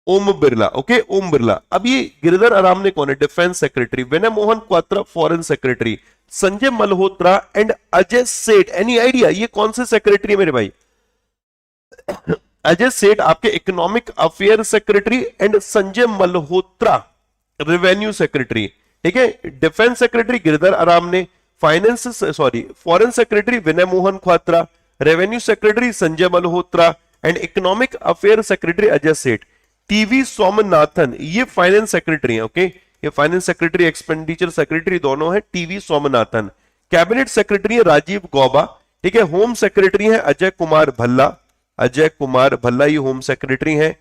Om Birla. Okay, Om Birla. अब ये गिरधर अरामने कौन है? Defence secretary. Vinay Mohan Kwatra foreign secretary. Sanjay Malhotra and Ajay Seth, any idea ये कौन से सेक्रेटरी है मेरे भाई? अजय सेठ आपके economic affair secretary and Sanjay Malhotra revenue secretary. ठीक है, defence secretary Girdhar Aramane, finance foreign secretary Vinay Mohan Kwatra, revenue secretary Sanjay Malhotra and economic affair secretary Ajay Seth. TV Somanathan ये फाइनेंस सेक्रेटरी है। ओके, ये फाइनेंस सेक्रेटरी एक्सपेंडिचर सेक्रेटरी दोनों है टीवी सोमनाथन। कैबिनेट सेक्रेटरी है राजीव गौबा। ठीक है, होम सेक्रेटरी है अजय कुमार भल्ला। अजय कुमार भल्ला ये होम सेक्रेटरी हैं।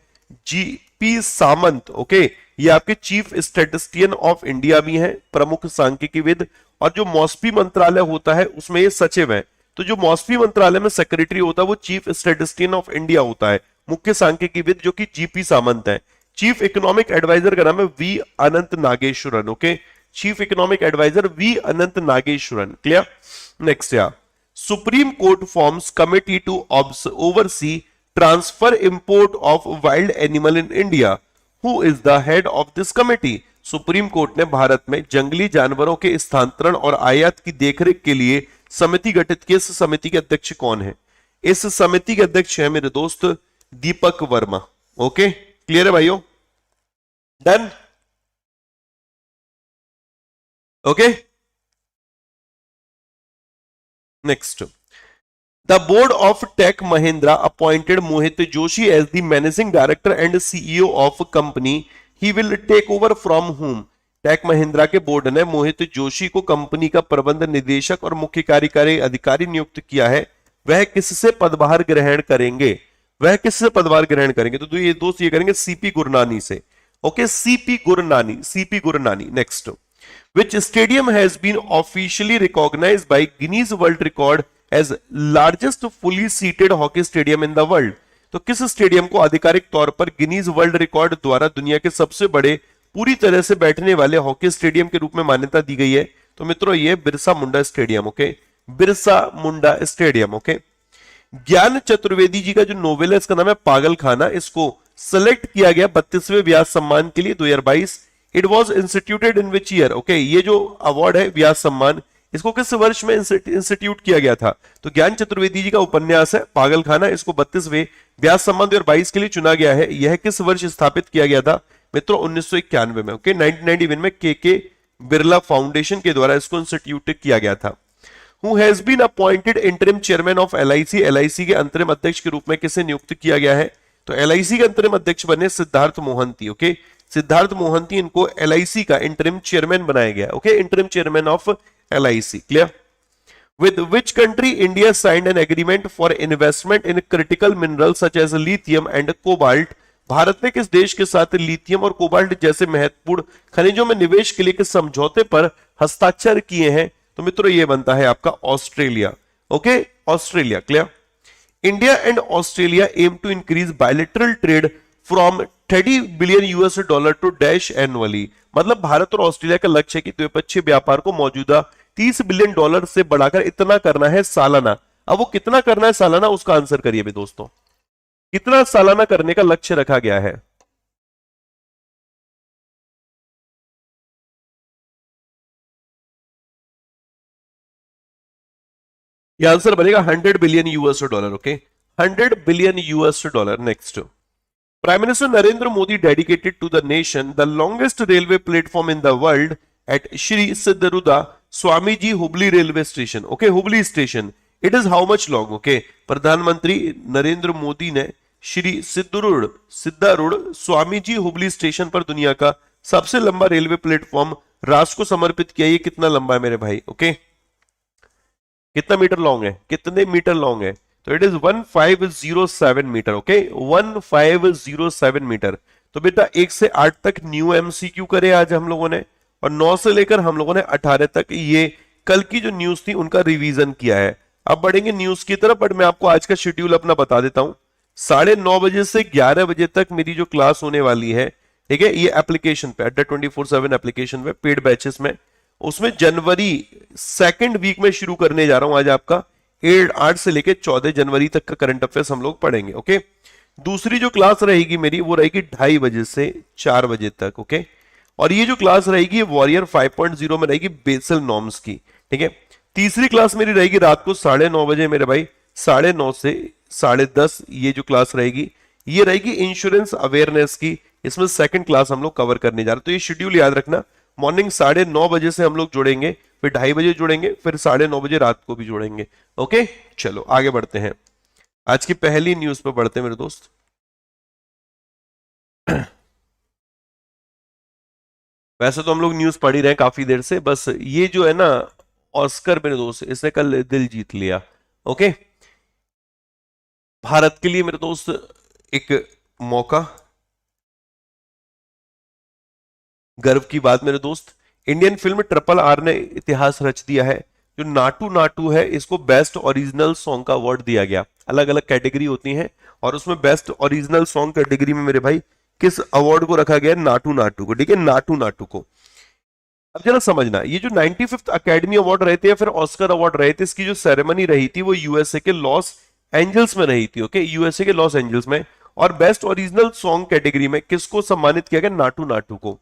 जीपी सामंत, ओके, ये आपके चीफ स्टैटिस्टिशियन ऑफ इंडिया भी हैं, प्रमुख सांख्यिकीविद। और जो मॉस्पी मंत्रालय होता है उसमें ये सचिव है। तो जो मॉस्पी मंत्रालय में सेक्रेटरी होता है वो चीफ स्टैटिस्टिशियन ऑफ इंडिया होता है, मुख्य सांख्यिकीविद, जो कि जीपी सामंत है। चीफ इकोनॉमिक एडवाइजर का नाम है V Anantha Nageswaran. Okay, chief economic adviser V Anantha Nageswaran. Clear? Next या Supreme Court forms committee to oversee transfer import of wild animal in India. Who is the head of this committee? Supreme Court ने भारत में जंगली जानवरों के स्थानांतरण और आयात की देखरेख के लिए समिति गठित की। इस समिति के अध्यक्ष कौन है? इस समिति के अध्यक्ष है मेरे दोस्त दीपक वर्मा। ओके, क्लियर है भाइयों? Done? Okay, next. The board of Tech Mahindra appointed Mohit Joshi as the managing director and CEO of company. He will take over from whom? Tech Mahindra के बोर्ड ने मोहित जोशी को कंपनी का प्रबंध निदेशक और मुख्य कार्यकारी अधिकारी नियुक्त किया है। वह किससे पदभार ग्रहण करेंगे? वह किससे पदभार ग्रहण करेंगे? तो ये दोस्त ये करेंगे सीपी गुरनानी से। Okay, CP Gurnani, CP Gurnani. Next, which stadium has been officially recognized by Guinness World Record as largest fully seated hockey stadium in the world? तो किस स्टेडियम को आधिकारिक तौर पर गिनीज वर्ल्ड रिकॉर्ड द्वारा दुनिया के सबसे बड़े पूरी तरह से बैठने वाले हॉकी स्टेडियम के रूप में मान्यता दी गई है? तो मित्रों ये Birsa Munda stadium. Okay, Birsa Munda stadium. Okay, ज्ञान चतुर्वेदी जी का जो नोवेल है इसका नाम है पागल खाना। इसको सेलेक्ट किया गया 32वें व्यास सम्मान के लिए 2022। It was instituted in which year? Okay, ये जो अवार्ड है व्यास सम्मान, इसको किस वर्ष में इंस्टीट्यूट किया गया था? तो ज्ञान चतुर्वेदी जी का उपन्यास है पागल खाना, इसको 32वें व्यास सम्मान 2022 के लिए चुना गया है। यह किस वर्ष स्थापित किया गया था? मित्रों 1991 में। ओके, 1991 में के बिरला फाउंडेशन के द्वारा इसको इंस्टीट्यूट किया गया था। Who has been appointed interim chairman of LIC? LIC के अंतरिम अध्यक्ष के रूप में किसे नियुक्त किया गया है? तो LIC के अंतरिम अध्यक्ष बने सिद्धार्थ मोहंती। ओके, सिद्धार्थ मोहंती, इनको LIC का इंटरिम चेयरमैन बनाया गया। Okay, interim chairman of LIC। Clear? With which country India signed an agreement for investment in critical minerals such as lithium and cobalt? Bharat ने किस देश के साथ लिथियम और कोबाल्ट जैसे महत्वपूर्ण खनिजों में निवेश के लिए किस समझौते पर हस्ताक्षर किए हैं? तो मित्रों ये बनता है आपका Australia. Okay, Australia. Clear? India and Australia aim to increase bilateral trade from 30 billion US dollar to dash annually. मतलब भारत और ऑस्ट्रेलिया का लक्ष्य है कि द्विपक्षीय व्यापार को मौजूदा 30 बिलियन डॉलर से बढ़ाकर इतना करना है सालाना। अब वो कितना करना है सालाना, उसका आंसर करिए भी दोस्तों। कितना सालाना करने का लक्ष्य रखा गया है? ये आंसर बनेगा 100 billion US dollar. Okay, 100 billion US dollar. Next, prime minister Narendra Modi dedicated to the nation the longest railway platform in the world at Shri Siddharudha Swami ji Hubli railway station. Okay, Hubli station. It is how much long? Okay, प्रधानमंत्री नरेंद्र मोदी ने Shri Siddharudha Swami ji Hubli station पर दुनिया का सबसे लंबा railway platform राष्ट्र को समर्पित किया। ये कितना लंबा है मेरे भाई? ओके, कितना मीटर लॉन्ग है? कितने मीटर लॉन्ग है? तो it is 1507 metre. Okay, 1507 metre. तो बेटा 1 से 8 तक न्यू एमसीक्यू करे आज हम लोगों ने, और 9 से लेकर हम लोगों ने 18 तक ये कल की जो न्यूज थी उनका रिवीजन किया है। अब बढ़ेंगे न्यूज की तरफ, बट मैं आपको आज का शेड्यूल अपना बता देता हूं। 9:30 बजे से 11 बजे तक मेरी जो क्लास होने वाली है, ठीक है, ये एप्लीकेशन पे अड्डा 24/7 एप्लीकेशन पे पेड बैचेस में, उसमें जनवरी 2nd वीक में शुरू करने जा रहा हूं। आज आपका 8 से लेकर 14 जनवरी तक का करंट अफेयर्स हम लोग पढ़ेंगे। ओके, दूसरी जो क्लास रहेगी मेरी वो रहेगी 2:30 बजे से 4 बजे तक। ओके, और ये जो क्लास रहेगी वॉरियर 5.0 में रहेगी बेसल नॉर्म्स की। ठीक है, तीसरी क्लास मेरी रहेगी रात को 9:30 बजे मेरे भाई, 9:30 से 10:30 ये जो क्लास रहेगी ये रहेगी इंश्योरेंस अवेयरनेस की। इसमें 2nd क्लास हम लोग कवर करने जा रहे हैं। तो ये शेड्यूल याद रखना, मॉर्निंग 9:30 बजे से हम लोग जुड़ेंगे, फिर 2:30 बजे जुड़ेंगे, फिर 9:30 बजे रात को भी जुड़ेंगे। ओके, चलो आगे बढ़ते हैं। आज की पहली न्यूज पे बढ़ते हैं मेरे दोस्त। वैसे तो हम लोग न्यूज पढ़ ही रहे हैं काफी देर से, बस ये जो है ना ऑस्कर मेरे दोस्त, इसने कल दिल जीत लिया। ओके, भारत के लिए मेरे दोस्त एक मौका, गर्व की बात मेरे दोस्त। इंडियन फिल्म RRR ने इतिहास रच दिया है। जो नाटू नाटू है इसको बेस्ट ओरिजिनल सॉन्ग का अवार्ड दिया गया। अलग अलग कैटेगरी होती है और उसमें बेस्ट ओरिजिनल सॉन्ग कैटेगरी में मेरे भाई किस अवार्ड को रखा गया? नाटू नाटू को। ठीक है, नाटू नाटू को। अब जरा समझना, ये जो 95th अकेडमी अवार्ड रहे थे या फिर ऑस्कर अवार्ड रहे थे, इसकी जो सेरेमनी रही थी वो यूएसए के लॉस एंजल्स में रही थी। ओके, यूएसए के लॉस एंजल्स में। और बेस्ट ओरिजिनल सॉन्ग कैटेगरी में किसको सम्मानित किया गया? नाटू नाटू को।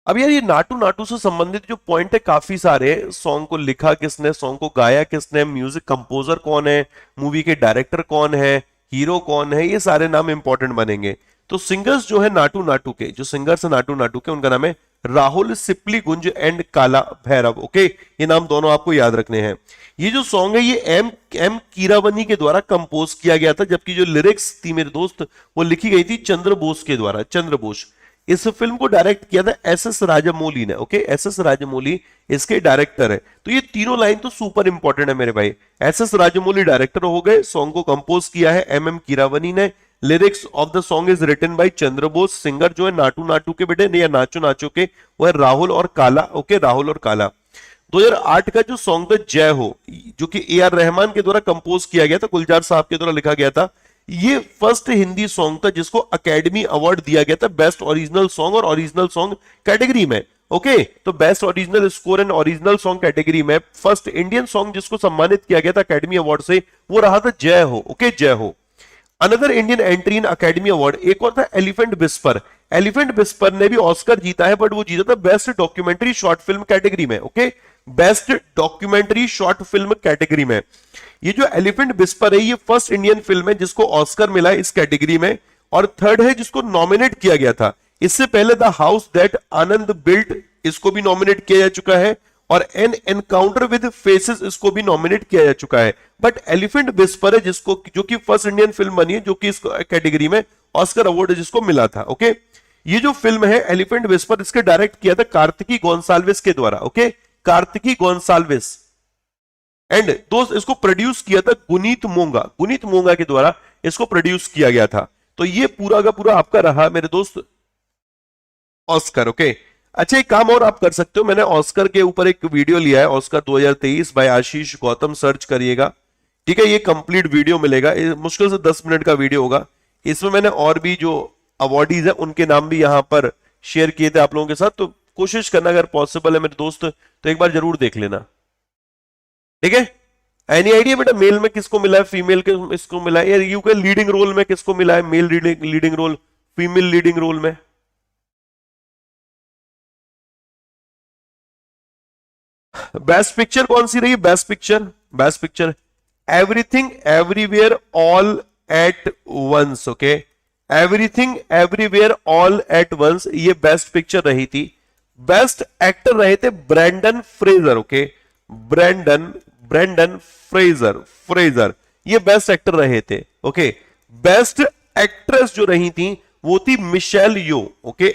अब यार ये नाटू नाटू से संबंधित जो पॉइंट है काफी सारे हैं। सॉन्ग को लिखा किसने, सॉन्ग को गाया किसने, म्यूजिक कंपोजर कौन है, मूवी के डायरेक्टर कौन है, हीरो कौन है, ये सारे नाम इंपॉर्टेंट बनेंगे। तो सिंगर्स जो है नाटू नाटू के, जो सिंगर्स है नाटू नाटू के, उनका नाम है राहुल सिप्लीगुंज एंड काला भैरव। ओके, ये नाम दोनों आपको याद रखने हैं। ये जो सॉन्ग है ये एम कीरावनी के द्वारा कंपोज किया गया था, जबकि जो लिरिक्स थी मेरे दोस्त वो लिखी गई थी चंद्र बोस के द्वारा। चंद्र बोस। इस फिल्म को डायरेक्ट किया था SS राजामौली ने। ओके, SS राजामौली इसके डायरेक्टर है। तो ये तीनों लाइन तो सुपर इंपॉर्टेंट है मेरे भाई। SS राजामौली डायरेक्टर हो गए, सॉन्ग को कंपोज किया है MM कीरावनी ने, lyrics of the song is written by Chandra Bose, singer जो है नाटू नाटू के बेटे ने या नाचो नाचो के वो है राहुल और काला। ओके, राहुल और काला। 2008 का जो सॉन्ग था जय हो, जो कि AR रहमान के द्वारा कंपोज किया गया था, गुलजार साहब के द्वारा लिखा गया था, ये फर्स्ट हिंदी सॉन्ग था जिसको अकेडमी अवार्ड दिया गया था बेस्ट ओरिजिनल सॉन्ग और ओरिजिनल सॉन्ग कैटेगरी में। ओके, तो best original score and original song category में फर्स्ट इंडियन सॉन्ग जिसको सम्मानित किया गया था अकेडमी अवार्ड से वो रहा था जय हो। ओके, जय हो। Another Indian entry in academy award, एक और था एलिफेंट बिस्पर। एलिफेंट बिस्पर ने भी ऑस्कर जीता है, बट वो जीता था best documentary short film category में। Okay, best documentary short film category में। ये जो एलिफेंट बिस्पर है ये फर्स्ट इंडियन फिल्म है जिसको ऑस्कर मिला है इस कैटेगरी में, और थर्ड है जिसको नॉमिनेट किया गया था। इससे पहले the house that Anand built, इसको भी नॉमिनेट किया जा चुका है, और एन एनकाउंटर विद फेसेस इसको भी नॉमिनेट किया जा चुका है। बट एलिफेंट बिस्पर है जिसको, जो कि फर्स्ट इंडियन फिल्म बनी है जो कि इस कैटेगरी में ऑस्कर अवार्ड जिसको मिला था। ओके, ये जो फिल्म है एलिफेंट बिस्पर, इसके डायरेक्ट किया था कार्तिकी गोंसाल्विस के द्वारा। ओके, कार्तिकी गोंसाल्विस। एंड दोस्त इसको प्रोड्यूस किया था गुनीत मोंगा। गुनीत मोंगा के द्वारा इसको प्रोड्यूस किया गया था। तो ये पूरा का पूरा आपका रहा मेरे दोस्त ऑस्कर। ओके, अच्छा एक काम और आप कर सकते हो, मैंने ऑस्कर के ऊपर एक वीडियो लिया है, ऑस्कर 2023 बाय आशीष गौतम, सर्च करिएगा। ठीक है, ये कंप्लीट वीडियो मिलेगा, मुश्किल से 10 मिनट का वीडियो होगा। इसमें मैंने और भी जो अवार्डीज है उनके नाम भी यहां पर शेयर किए थे आप लोगों के साथ, तो कोशिश करना अगर पॉसिबल है मेरे दोस्त तो एक बार जरूर देख लेना। ठीक है, एनी आइडिया बेटा मेल में किसको मिला है, फीमेल के इसको मिला है, यू के लीडिंग रोल में किसको मिला है, male leading role, female leading role में? बेस्ट पिक्चर कौन सी रही? Best picture everything everywhere all at once. Okay, everything everywhere all at once ये बेस्ट पिक्चर रही थी। बेस्ट एक्टर रहे थे Brendan Fraser. Okay, Brendan Fraser ये बेस्ट एक्टर रहे थे। ओके, बेस्ट एक्ट्रेस जो रही थी वो थी मिशेल यो, ओके,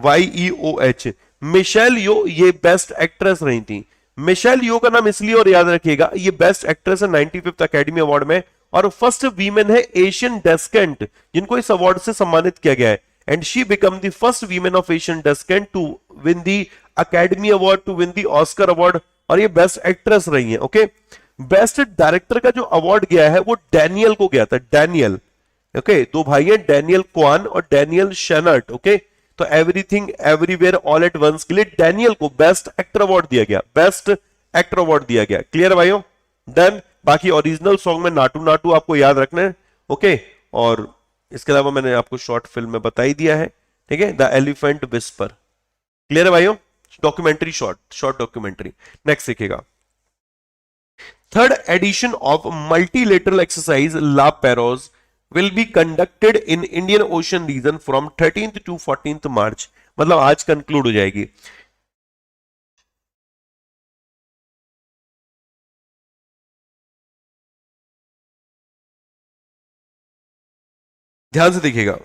MICHELLEYEOH, मिशेल यो, ये बेस्ट एक्ट्रेस रही थी। मिशेल यो का नाम इसलिए और याद रखिएगा, ये बेस्ट एक्ट्रेस है 95th अकेडमी अवार्ड में, और फर्स्ट वीमेन है एशियन डेस्केंट जिनको इस अवार्ड से सम्मानित किया गया है। And she become the first women of Asian descent to win the academy award, to win the Oscar award, और ये बेस्ट एक्ट्रेस रही है। ओके, बेस्ट डायरेक्टर का जो अवार्ड गया है वो डैनियल को गया था, डैनियल। ओके, दो भाई हैं, डैनियल क्वान और डैनियल शेनर्ट। ओके, तो everything everywhere all at once के लिए डैनियल को बेस्ट एक्टर अवार्ड दिया गया, बेस्ट एक्टर अवार्ड दिया गया। क्लियर भाइयों? डन। बाकी ओरिजिनल सॉन्ग में नाटू नाटू आपको याद रखना है। ओके, और इसके अलावा मैंने आपको शॉर्ट फिल्म में बता ही दिया है, ठीक है, द एलिफेंट विस्पर। क्लियर है भाइयों? Documentary, short documentary. नेक्स्ट देखिएगा, third edition of multilateral exercise La Perouse will be conducted in Indian Ocean region from 13th to 14th March, मतलब आज कंक्लूड हो जाएगी। ध्यान से देखिएगा,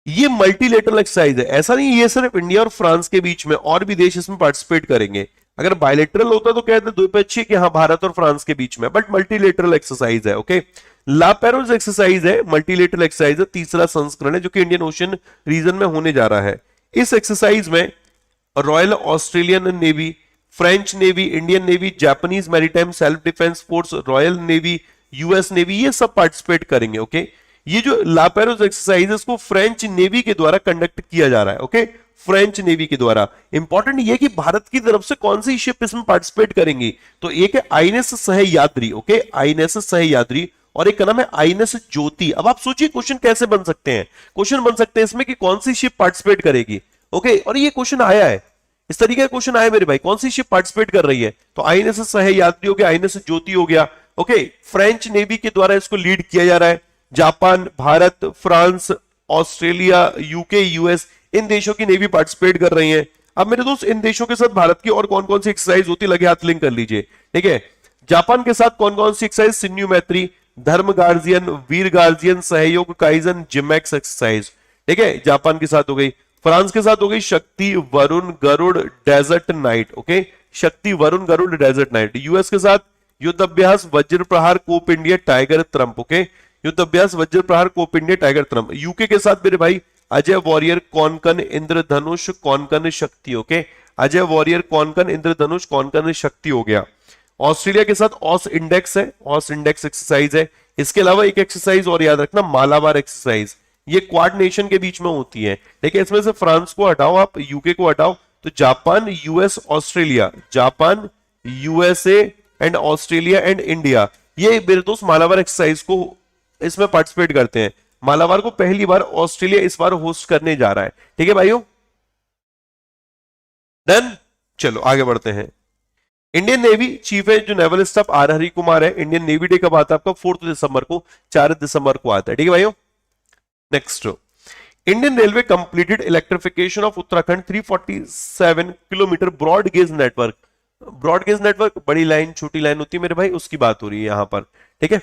ये मल्टीलेटरल एक्सरसाइज है, ऐसा नहीं ये सिर्फ इंडिया और फ्रांस के बीच में, और भी देश इसमें पार्टिसिपेट करेंगे। अगर बायलेटरल होता तो कहते द्विपक्षीय कि हाँ भारत और फ्रांस के बीच में, बट मल्टीलेटरल एक्सरसाइज है। ओके, ला पेरोज एक्सरसाइज है, मल्टीलेटरल एक्सरसाइज है, तीसरा संस्करण है जो कि इंडियन ओशन रीजन में होने जा रहा है। इस एक्सरसाइज में royal Australian navy, French navy, Indian navy, Japanese maritime self defence force, royal navy, US navy, ये सब पार्टिसिपेट करेंगे। ओके, ये जो ला पेरोज एक्सरसाइज है इसको फ्रेंच नेवी के द्वारा कंडक्ट किया जा रहा है। ओके, फ्रेंच नेवी के द्वारा। इंपॉर्टेंट ये कि भारत की तरफ से कौन सी शिप इसमें पार्टिसिपेट करेंगी, तो एक है आईएनएस सहयात्री। ओके, आईएनएस सहयात्री, और एक का नाम है आईएनएस ज्योति। अब आप सोचिए क्वेश्चन कैसे बन सकते हैं, क्वेश्चन बन सकते हैं इसमें कि कौन सी शिप पार्टिसिपेट करेगी। ओके, और ये क्वेश्चन आया है, इस तरीके का क्वेश्चन आया मेरे भाई, कौन सी शिप पार्टिसिपेट कर रही है, तो आईएनएस सहयात्री हो गया, आईएनएस ज्योति हो गया। ओके, फ्रेंच नेवी के द्वारा इसको लीड किया जा रहा है। Japan, Bharat, France, Australia, UK, US, इन देशों की नेवी पार्टिसिपेट कर रही हैं। अब मेरे दोस्त इन देशों के साथ भारत की और कौन कौन सी एक्सरसाइज होती, लगे हाथ लिंक कर लीजिए। ठीक है, जापान के साथ कौन कौन सी एक्सरसाइज, सिन्यू मैत्री, धर्म गार्जियन, वीर गार्जियन, सहयोग काइजन, जिमैक्स एक्सरसाइज। ठीक है, जापान के साथ हो गई। फ्रांस के साथ हो गई Shakti, Varun, Garuda, desert knight. Okay, Shakti, Varun, Garuda, desert knight. US के साथ Yudh Abhyas, Vajra Prahar, Cope India, Tiger Trump. Okay, Yudh Abhyas, Vajra Prahar, Cope India, Tiger Trump. UK के साथ मेरे भाई अजय वॉरियर, कौनकन, इंद्रधनुष, कौनकन, शक्ति। ओके, अजय वॉरियर, कौनकन, इंद्रधनुष, कौनकन, शक्ति हो गया। ऑस्ट्रेलिया के साथ ऑस इंडेक्स है, ऑस इंडेक्स एक्सरसाइज है। इसके अलावा एक एक्सरसाइज और याद रखना, मालाबार एक्सरसाइज, ये क्वाड नेशन के बीच में होती है। ठीक है, इसमें से फ्रांस को हटाओ, आप यूके को हटाओ, तो Japan, US, Australia, Japan, USA and Australia and India, ये मेरे दोस्त मालाबार एक्सरसाइज को इसमें पार्टिसिपेट करते हैं। मालाबार को पहली बार ऑस्ट्रेलिया इस बार होस्ट करने जा रहा है। ठीक है भाइयों, डन। चलो आगे बढ़ते हैं। इंडियन नेवी चीफ है जो naval staff R Hari Kumar है। इंडियन नेवी डे कब आता है आपका? 4 दिसंबर को, 4 दिसंबर को आता है। ठीक है भाइयों, next, Indian railway completed electrification of Uttarakhand 347 kilometre broad gauge network. Broad gauge network बड़ी लाइन छोटी लाइन होती है मेरे भाई, उसकी बात हो रही है यहां पर। ठीक है,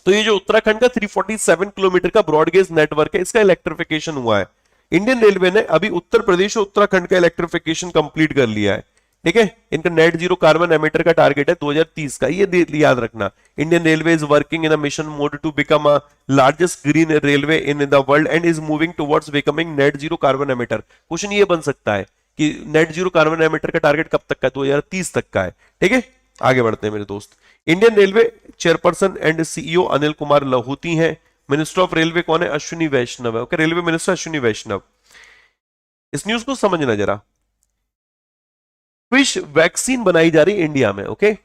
तो ये जो उत्तराखंड का 347 किलोमीटर का ब्रॉडगेज नेटवर्क है, इसका इलेक्ट्रिफिकेशन हुआ है। इंडियन रेलवे ने अभी उत्तर प्रदेश और उत्तराखंड का इलेक्ट्रिफिकेशन कंप्लीट कर लिया है। ठीक है, इनका नेट जीरो कार्बन एमिटर का टारगेट है 2030 का, ये याद रखना। Indian railway is working in a mission mode to become a largest green railway in the world and is moving towards becoming net zero carbon emitter. Question ये बन सकता है कि नेट जीरो कार्बन एमिटर का target कब तक का है? 2030 तक का है। ठीक है, आगे बढ़ते हैं मेरे दोस्त। Indian railway chairperson and CEO Anil Kumar Lahoti हैं। मिनिस्टर ऑफ रेलवे कौन है? अश्विनी वैष्णव है। Okay, railway minister Ashwini Vaishnav. इस न्यूज को समझना जरा, फिश वैक्सीन बनाई जा रही है इंडिया में। ओके,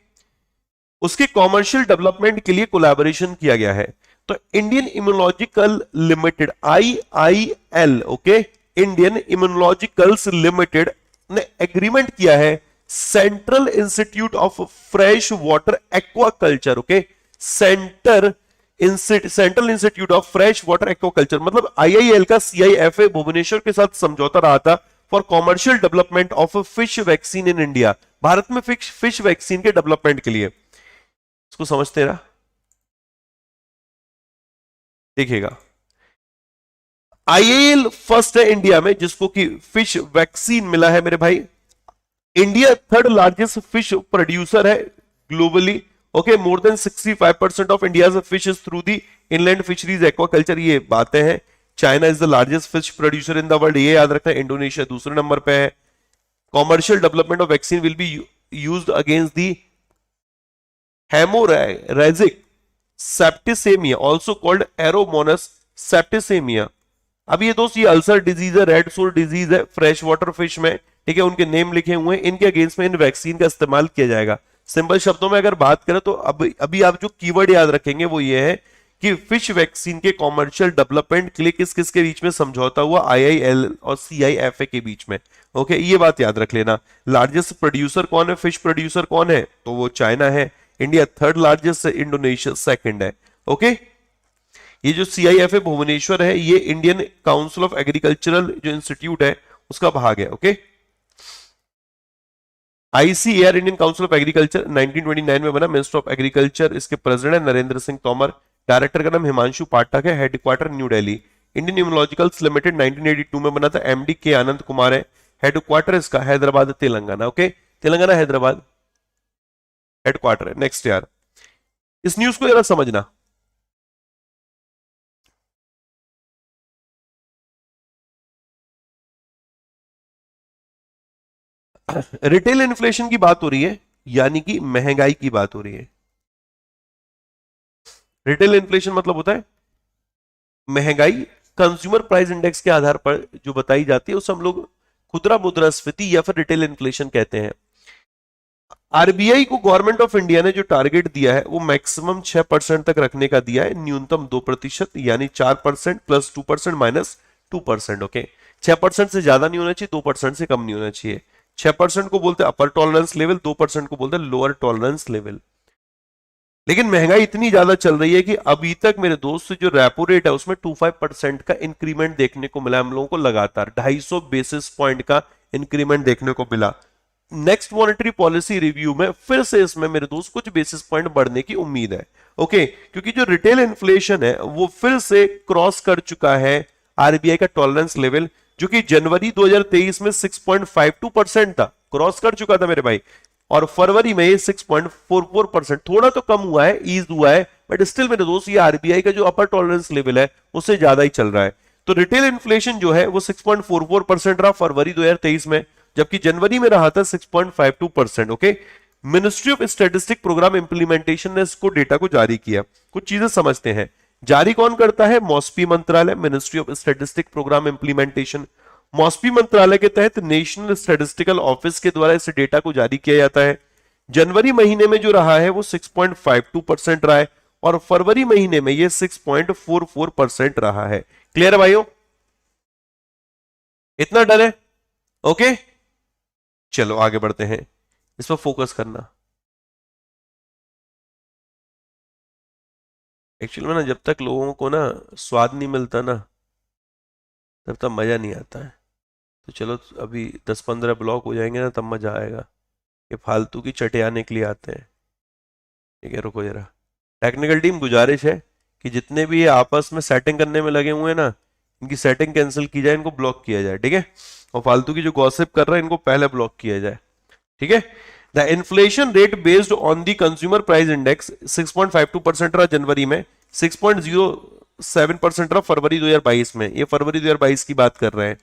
उसके कॉमर्शियल डेवलपमेंट के लिए कोलैबोरेशन किया गया है। तो Indian immunological limited, IIL, okay, Indian Immunologicals limited ने एग्रीमेंट किया है central institute of fresh water aquaculture. Okay, central institute of fresh water aquaculture, मतलब IIL का CIFA भुवनेश्वर के साथ समझौता रहा था for commercial development of fish vaccine in India, Bharat में फिश वैक्सीन के डेवलपमेंट के लिए। इसको समझते ना, देखिएगा। आईएएल फर्स्ट है इंडिया में जिसको कि फिश वैक्सीन मिला है मेरे भाई। India third largest fish producer है globally. Okay, more than 65% of India fish is through the inland fisheries aquaculture, ये बातें हैं। China is the largest fish producer in the world, ये याद रखना है। इंडोनेशिया दूसरे नंबर पे है। Commercial development of vaccine will be used against the hemorrhagic septicemia also called aeromonas septicemia. अब ये दोस्त, ये अल्सर डिजीज है, रेड सोर डिजीज है फ्रेश वाटर फिश में, ठीक है, उनके नेम लिखे हुए हैं। इनके अगेंस्ट में इन वैक्सीन का इस्तेमाल किया जाएगा। सिंपल शब्दों में अगर बात करें तो अभी आप जो कीवर्ड याद रखेंगे वो ये है कि फिश वैक्सीन के कॉमर्शियल डेवलपमेंट के लिए किस किस के बीच में समझौता हुआ, आईआईएल और सीआईएफए के बीच में। ओके, ये बात याद रख लेना। लार्जेस्ट प्रोड्यूसर कौन है, फिश प्रोड्यूसर कौन है, तो वो चाइना है। इंडिया थर्ड लार्जेस्ट है, इंडोनेशिया सेकंड है। ओके, ये जो सीआईएफए भुवनेश्वर है ये इंडियन काउंसिल ऑफ एग्रीकल्चरल जो इंस्टीट्यूट है उसका भाग है। Okay, ICAR Indian council of agriculture 1929 में बना। मिनिस्टर ऑफ एग्रीकल्चर इसके प्रेसिडेंट नरेंद्र सिंह तोमर। डायरेक्टर का नाम हिमांशु पाठक है। Headquarter new Delhi. Indian Immunologicals limited 1982 में बना था। एमडी के आनंद कुमार है। हेडक्वार्टर इसका हैदराबाद तेलंगाना। ओके, तेलंगाना हैदराबाद हेडक्वार्टर है। नेक्स्ट यार, इस न्यूज को जरा समझना। रिटेल इन्फ्लेशन की बात हो रही है, यानी कि महंगाई की बात हो रही है। रिटेल इन्फ्लेशन मतलब होता है महंगाई कंज्यूमर प्राइस इंडेक्स के आधार पर जो बताई जाती है उसे हम लोग खुदरा मुद्रास्फीति या फिर रिटेल इन्फ्लेशन कहते हैं। आरबीआई को गवर्नमेंट ऑफ इंडिया ने जो टारगेट दिया है वो मैक्सिमम 6% तक रखने का दिया है, न्यूनतम 2% यानी 4% प्लस 2% माइनस 2%। ओके, 6% से ज्यादा नहीं होना चाहिए, 2% से कम नहीं होना चाहिए। 6% को बोलते हैं अपर टॉलरेंस लेवल, 2% को बोलते हैं लोअर टॉलरेंस लेवल। लेकिन महंगाई इतनी ज्यादा चल रही है कि अभी तक मेरे दोस्त जो रेपो रेट है उसमें 25% का इंक्रीमेंट देखने को मिला। हम लोगों को लगातार 250 बेसिस पॉइंट का इंक्रीमेंट देखने को मिला। नेक्स्ट मॉनेटरी पॉलिसी रिव्यू में फिर से इसमें मेरे दोस्त कुछ बेसिस पॉइंट बढ़ने की उम्मीद है। ओके, क्योंकि जो रिटेल इन्फ्लेशन है वो फिर से क्रॉस कर चुका है आरबीआई का टॉलरेंस लेवल, जो कि जनवरी 2023 में 6.52% था, क्रॉस कर चुका था मेरे भाई। और फरवरी में ये 6.44%, थोड़ा तो कम हुआ है, ईज हुआ है, बट स्टिल मेरे दोस्त ये आरबीआई का जो अपर टॉलरेंस लेवल है उससे ज्यादा ही चल रहा है। तो रिटेल इन्फ्लेशन जो है वो 6.44% रहा फरवरी 2023 में, जबकि जनवरी में रहा था 6.52%। Okay, ministry of statistic programme implementation ने इसको डेटा को जारी किया। कुछ चीजें समझते हैं। जारी कौन करता है? मॉस्पी मंत्रालय, ministry of statistic programme implementation. MoSPI मंत्रालय के तहत नेशनल स्टैटिस्टिकल ऑफिस के द्वारा इस डेटा को जारी किया जाता है। जनवरी महीने में जो रहा है वो 6.52% रहा है और फरवरी महीने में ये 6.44% रहा है। क्लियर है भाइयों? इतना डर है? ओके, चलो आगे बढ़ते हैं, इस पर फोकस करना। एक्चुअली में ना जब तक लोगों को ना स्वाद नहीं मिलता ना तब तक मजा नहीं आता है। तो चलो अभी 10-15 ब्लॉक हो जाएंगे ना तब मजा आएगा। ये फालतू की चटियाने के लिए आते हैं। ठीक है, रुको जरा। टेक्निकल टीम गुजारिश है कि जितने भी ये आपस में सेटिंग करने में लगे हुए हैं ना, इनकी सेटिंग कैंसिल की जाए, इनको ब्लॉक किया जाए। ठीक है, और फालतू की जो गॉसिप कर रहे हैं इनको पहले ब्लॉक किया जाए। ठीक है, the inflation rate based on the consumer price index 6.52% रहा जनवरी में, 6.07% रहा फरवरी 2022 में। ये फरवरी 2022 की बात कर रहे हैं।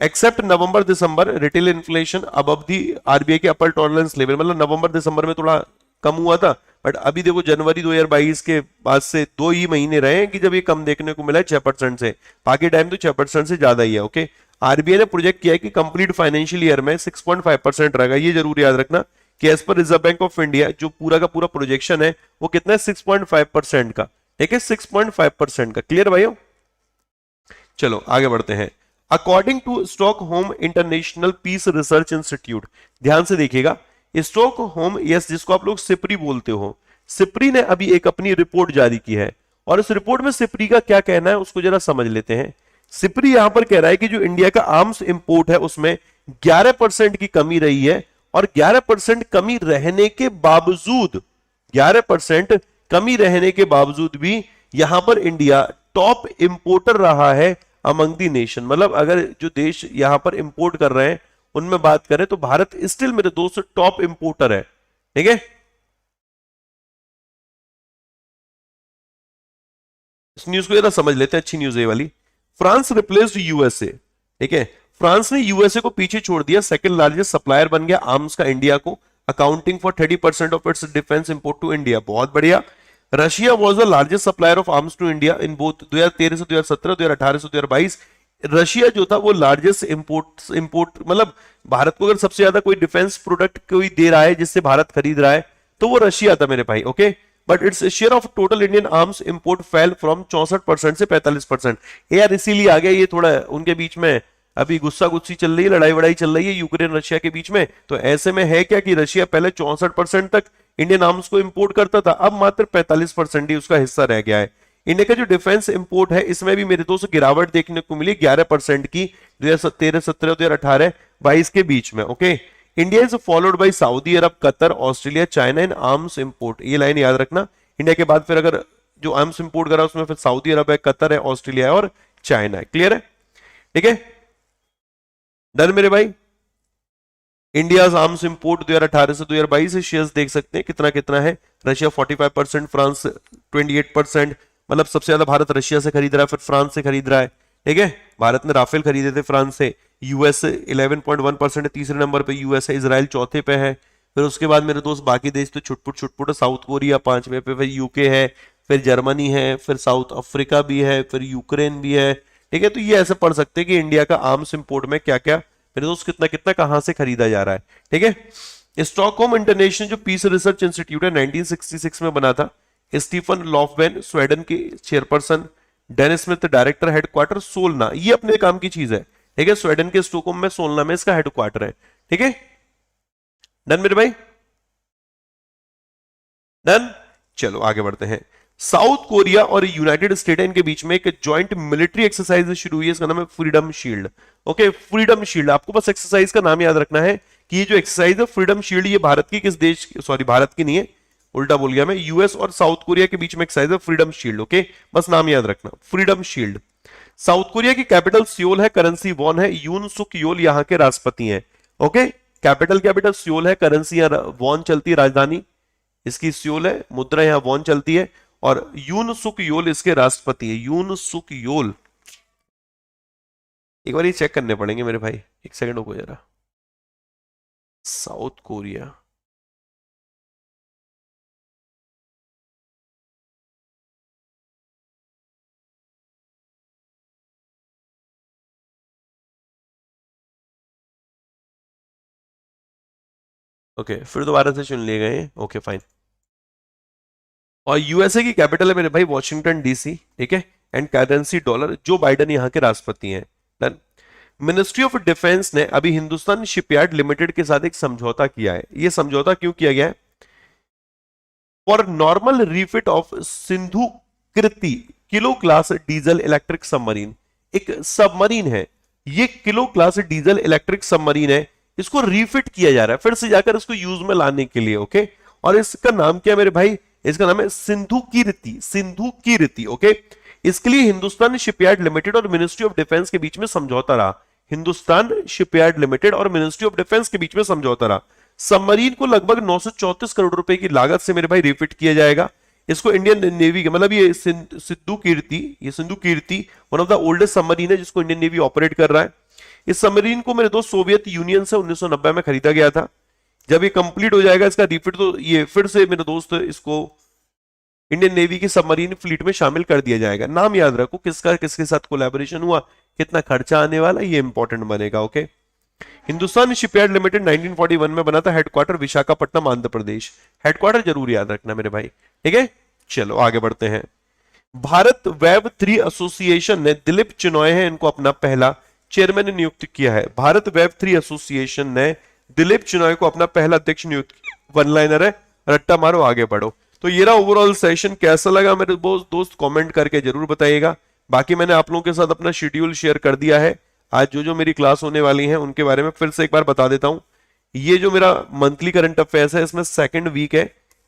Except November December, retail inflation above the RBI के अपर टॉलरेंस लेवल, मतलब नवंबर दिसंबर में थोड़ा कम हुआ था, बट अभी देखो जनवरी 2022 के बाद से 2 ही महीने रहे हैं कि जब ये कम देखने को मिला है 6% से। बाकी टाइम तो 6% से ज्यादा ही है। ओके, आरबीआई ने प्रोजेक्ट किया है कि कंप्लीट फाइनेंशियल ईयर में 6.5% रहेगा। ये जरूर याद रखना कि as per reserve bank of India जो पूरा का पूरा प्रोजेक्शन है वो कितना है? 6.5% का। ठीक है, 6.5% का। क्लियर भाइयों? चलो आगे बढ़ते हैं। According to Stockholm International Peace research Institute, ध्यान से देखिएगा, स्टॉकहोम, यस, जिसको आप लोग सिप्री बोलते हो, सिप्री ने अभी एक अपनी रिपोर्ट जारी की है और इस रिपोर्ट में सिप्री का क्या कहना है उसको जरा समझ लेते हैं। सिप्री यहां पर कह रहा है कि जो इंडिया का आर्म्स इंपोर्ट है उसमें 11% की कमी रही है और 11% कमी रहने के बावजूद 11% कमी रहने के बावजूद भी यहां पर इंडिया टॉप इंपोर्टर रहा है अमंग दी नेशन। मतलब अगर जो देश यहां पर इंपोर्ट कर रहे हैं उनमें बात करें तो भारत स्टिल मेरे दोस्त टॉप इंपोर्टर है। ठीक है, इस न्यूज को जरा समझ लेते हैं, अच्छी न्यूज है वाली। France replaced USA. ठीक है, फ्रांस ने यूएसए को पीछे छोड़ दिया, सेकंड लार्जेस्ट सप्लायर बन गया आर्म्स का इंडिया को, accounting for 30% of its defence import to India. बहुत बढ़िया। Russia was the largest supplier of arms to India in both 2013 से 2017, 2018 से 2022। रशिया जो था वो लार्जेस्ट इंपोर्ट मतलब भारत को अगर सबसे ज्यादा कोई डिफेंस प्रोडक्ट कोई दे रहा है जिससे भारत खरीद रहा है तो वो रशिया था मेरे भाई। Okay, but its share of total Indian arms import fell from 64% से 45%। यार इसीलिए आ गया ये, थोड़ा उनके बीच में अभी गुस्सा गुस्सी चल रही है, लड़ाई वड़ाई चल रही है यूक्रेन रशिया के बीच में। तो ऐसे में है क्या कि रशिया पहले 64% तक इंडियन आर्म्स को इंपोर्ट करता था, अब मात्र 45% ही उसका हिस्सा रह गया है। इंडिया का जो डिफेंस इंपोर्ट है इसमें भी मेरे दोस्त गिरावट देखने को मिली 11% की 2013, 17, 2018, 22 के बीच में। Okay, India is followed by Saudi Arab, Qatar, Australia, China in arms import. ये लाइन याद रखना, इंडिया के बाद फिर अगर जो आर्म्स इंपोर्ट करा उसमें फिर सऊदी अरब है, कतर है, ऑस्ट्रेलिया है और चाइना है। क्लियर है? ठीक है, डन मेरे भाई। इंडिया आर्म्स इंपोर्ट 2018 से 2022 शेयर्स देख सकते हैं कितना कितना है। रशिया 45%, फ्रांस 28%, मतलब सबसे ज्यादा भारत रशिया से खरीद रहा है, फिर फ्रांस से खरीद रहा है। ठीक है, भारत ने राफेल खरीदे थे फ्रांस से। यूएस 11.1% है, तीसरे नंबर पे यूएस है, इजराइल चौथे पे है। फिर उसके बाद मेरे दोस्त बाकी देश तो छुटपुट छुटपुट है, साउथ कोरिया पांचवें पे, फिर यूके है, फिर जर्मनी है, फिर साउथ अफ्रीका भी है, फिर यूक्रेन भी है। ठीक है, तो ये ऐसे पढ़ सकते हैं कि इंडिया का आर्म्स इंपोर्ट में क्या क्या मेरे दोस्त कितना कितना कहां से खरीदा जा रहा है। ठीक है, स्टॉकहोम इंटरनेशनल जो पीस रिसर्च इंस्टीट्यूट है 1966 में बना था। स्टीफन लॉफबेन स्वीडन के chairperson, Dennis Smith director, headquarter Solna, ये अपने काम की चीज है। ठीक है, स्वीडन के स्टॉकहोम में सोलना में इसका हेडक्वार्टर है। ठीक है, डन मेरे भाई, डन। चलो आगे बढ़ते हैं। साउथ कोरिया और यूनाइटेड स्टेट इनके बीच में एक जॉइंट मिलिट्री एक्सरसाइज शुरू हुई है, इसका नाम है freedom shield. Okay, freedom shield, आपको बस एक्सरसाइज का नाम याद रखना है कि ये जो एक्सरसाइज है फ्रीडम शील्ड, ये भारत की किस देश, सॉरी भारत की नहीं है, उल्टा बोल गया मैं, यूएस और साउथ कोरिया के बीच में एक्सरसाइज है फ्रीडम शील्ड। ओके, बस नाम याद रखना, फ्रीडम शील्ड। साउथ कोरिया की कैपिटल सियोल है, करेंसी वॉन है, यून सुक योल यहाँ के राष्ट्रपति हैं। ओके, कैपिटल सियोल है, करेंसी यहाँ वॉन चलती है, राजधानी इसकी सियोल है, मुद्रा यहाँ वॉन चलती है, और यून सुक योल इसके राष्ट्रपति है। यून सुक योल, एक बार ये चेक करने पड़ेंगे मेरे भाई, एक सेकंड रुको जरा। साउथ कोरिया, ओके फिर दोबारा से चुन लिए गए। Okay fine. और यूएसए की कैपिटल है मेरे भाई वॉशिंगटन डीसी। ठीक है, एंड करेंसी डॉलर। जो बाइडन यहाँ के राष्ट्रपति हैं। डन। मिनिस्ट्री ऑफ डिफेंस ने अभी हिंदुस्तान शिपयार्ड लिमिटेड के साथ एक समझौता किया है। ये समझौता क्यों किया गया है? For normal refit of Sindhu Kriti kilo class diesel electric submarine. एक सबमरीन है, ये kilo class diesel electric submarine है, इसको रिफिट किया जा रहा है फिर से जाकर इसको यूज में लाने के लिए। ओके, और इसका नाम क्या है मेरे भाई? इसका नाम है सिंधु कीर्ति। सिंधु कीर्ति। ओके, इसके लिए हिंदुस्तान शिपयार्ड लिमिटेड और मिनिस्ट्री ऑफ डिफेंस के बीच में समझौता रहा। हिंदुस्तान शिपयार्ड लिमिटेड और मिनिस्ट्री ऑफ डिफेंस के बीच में समझौता रहा। सबमरीन को लगभग 934 करोड़ रुपए की लागत से मेरे भाई रिफिट किया जाएगा। इसको इंडियन नेवी के, मतलब ये Sindhukirti one of the oldest submarine है जिसको इंडियन नेवी ऑपरेट कर रहा है। इस सबमरीन को मेरे दोस्त सोवियत यूनियन से 1990 में खरीदा गया था। जब ये कंप्लीट हो जाएगा इसका रिफिट, तो ये फिर से मेरे दोस्त इसको इंडियन नेवी की सबमरीन फ्लीट में शामिल कर दिया जाएगा। नाम याद रखो किसका किसके साथ कोलैबोरेशन हुआ, कितना खर्चा आने वाला, ये इंपॉर्टेंट बनेगा। ओके, हिंदुस्तान शिपयार्ड लिमिटेड 1941 में बना था, हेडक्वार्टर विशाखापट्टनम आंध्र प्रदेश। हेडक्वार्टर जरूर याद रखना मेरे भाई। ठीक है, चलो आगे बढ़ते हैं। भारत वेब 3 एसोसिएशन ने दिलीप चिनॉय है इनको अपना पहला चेयरमैन नियुक्त किया है। भारत वेब 3 एसोसिएशन ने दिलीप चिनॉय को अपना पहला अध्यक्ष नियुक्त किया। वन लाइनर है, रट्टा मारो आगे बढ़ो। तो ये रहा ओवरऑल सेशन। कैसा लगा मेरे दोस्त कमेंट करके जरूर बताइएगा। बाकी मैंने आप लोगों के साथ अपना शेड्यूल शेयर कर दिया है। आज जो जो मेरी क्लास होने वाली है उनके बारे में फिर से एक बार बता देता हूं। ये जो मेरा मंथली करंट अफेयर्स है इसमें सेकंड वीक है,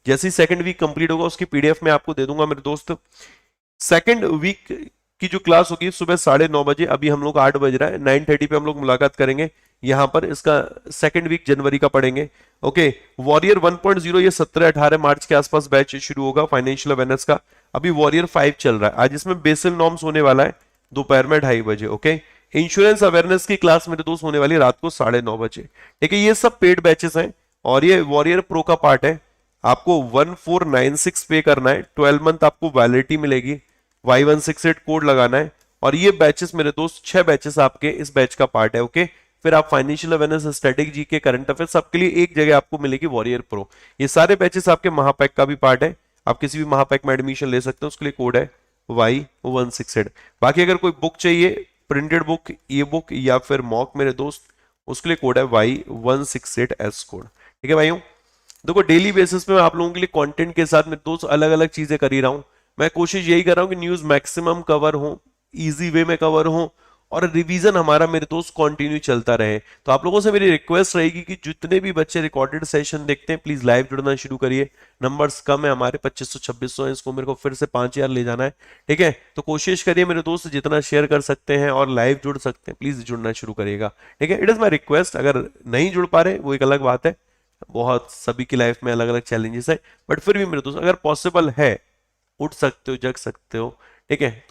जैसे ही सेकंड वीक कंप्लीट होगा उसकी पीडीएफ में आपको दे दूंगा मेरे दोस्त। सेकंड वीक की जो क्लास होगी सुबह 9:30 बजे, अभी हम लोग 8 बज रहा है, 9:30 पे हम लोग मुलाकात करेंगे यहाँ पर, इसका सेकंड वीक जनवरी का पढ़ेंगे। ओके, वॉरियर 1.0 ये 17-18 मार्च के आसपास बैच शुरू होगा फाइनेंशियल अवेयरनेस का। अभी वॉरियर 5 चल रहा है, आज इसमें बेसिल नॉर्म्स होने वाला है दोपहर में 2:30 बजे। ओके, इंश्योरेंस अवेयरनेस की क्लास मेरे दोस्त होने वाली है रात को 9:30 बजे। ठीक है, ये सब पेड बैचेस हैं और ये वॉरियर प्रो का पार्ट है। आपको 1496 पे करना है, 12 मंथ आपको वैलिडिटी मिलेगी, Y168 कोड लगाना है। और ये बैचेस मेरे दोस्त 6 बैचेस आपके इस बैच का पार्ट है। ओके, फिर आप financial awareness, static GK, current affair सबके लिए एक जगह आपको मिलेगी वॉरियर प्रो। ये सारे बैचेस आपके महापैक का भी पार्ट है, आप किसी भी महापैक में एडमिशन ले सकते हो, उसके लिए कोड है Y168। बाकी अगर कोई बुक चाहिए, प्रिंटेड बुक, ई बुक या फिर मॉक मेरे दोस्त, उसके लिए कोड है Y168S कोड। ठीक है भाइयों, देखो डेली बेसिस पे मैं आप लोगों के लिए कंटेंट के साथ में दोस्त अलग अलग चीजें कर ही रहा हूं। मैं कोशिश यही कर रहा हूं कि न्यूज मैक्सिमम कवर हो, इजी वे में कवर हो, और रिवीजन हमारा मेरे दोस्त कंटिन्यू चलता रहे। तो आप लोगों से मेरी रिक्वेस्ट रहेगी कि जितने भी बच्चे रिकॉर्डेड सेशन देखते हैं प्लीज लाइव जुड़ना शुरू करिए। नंबर्स कम है हमारे, 2500-2600 है, इसको मेरे को फिर से 5000 ले जाना है। ठीक है, तो कोशिश करिए मेरे दोस्त, जितना शेयर कर सकते हैं और लाइव जुड़ सकते हैं प्लीज जुड़ना शुरू करिएगा। ठीक है, इट इज माई रिक्वेस्ट। अगर नहीं जुड़ पा रहे वो एक अलग बात है, बहुत सभी की लाइफ में अलग अलग चैलेंजेस है, बट फिर भी मेरे दोस्त अगर पॉसिबल है, उठ सकते हो, जग सकते हो। ठीक है,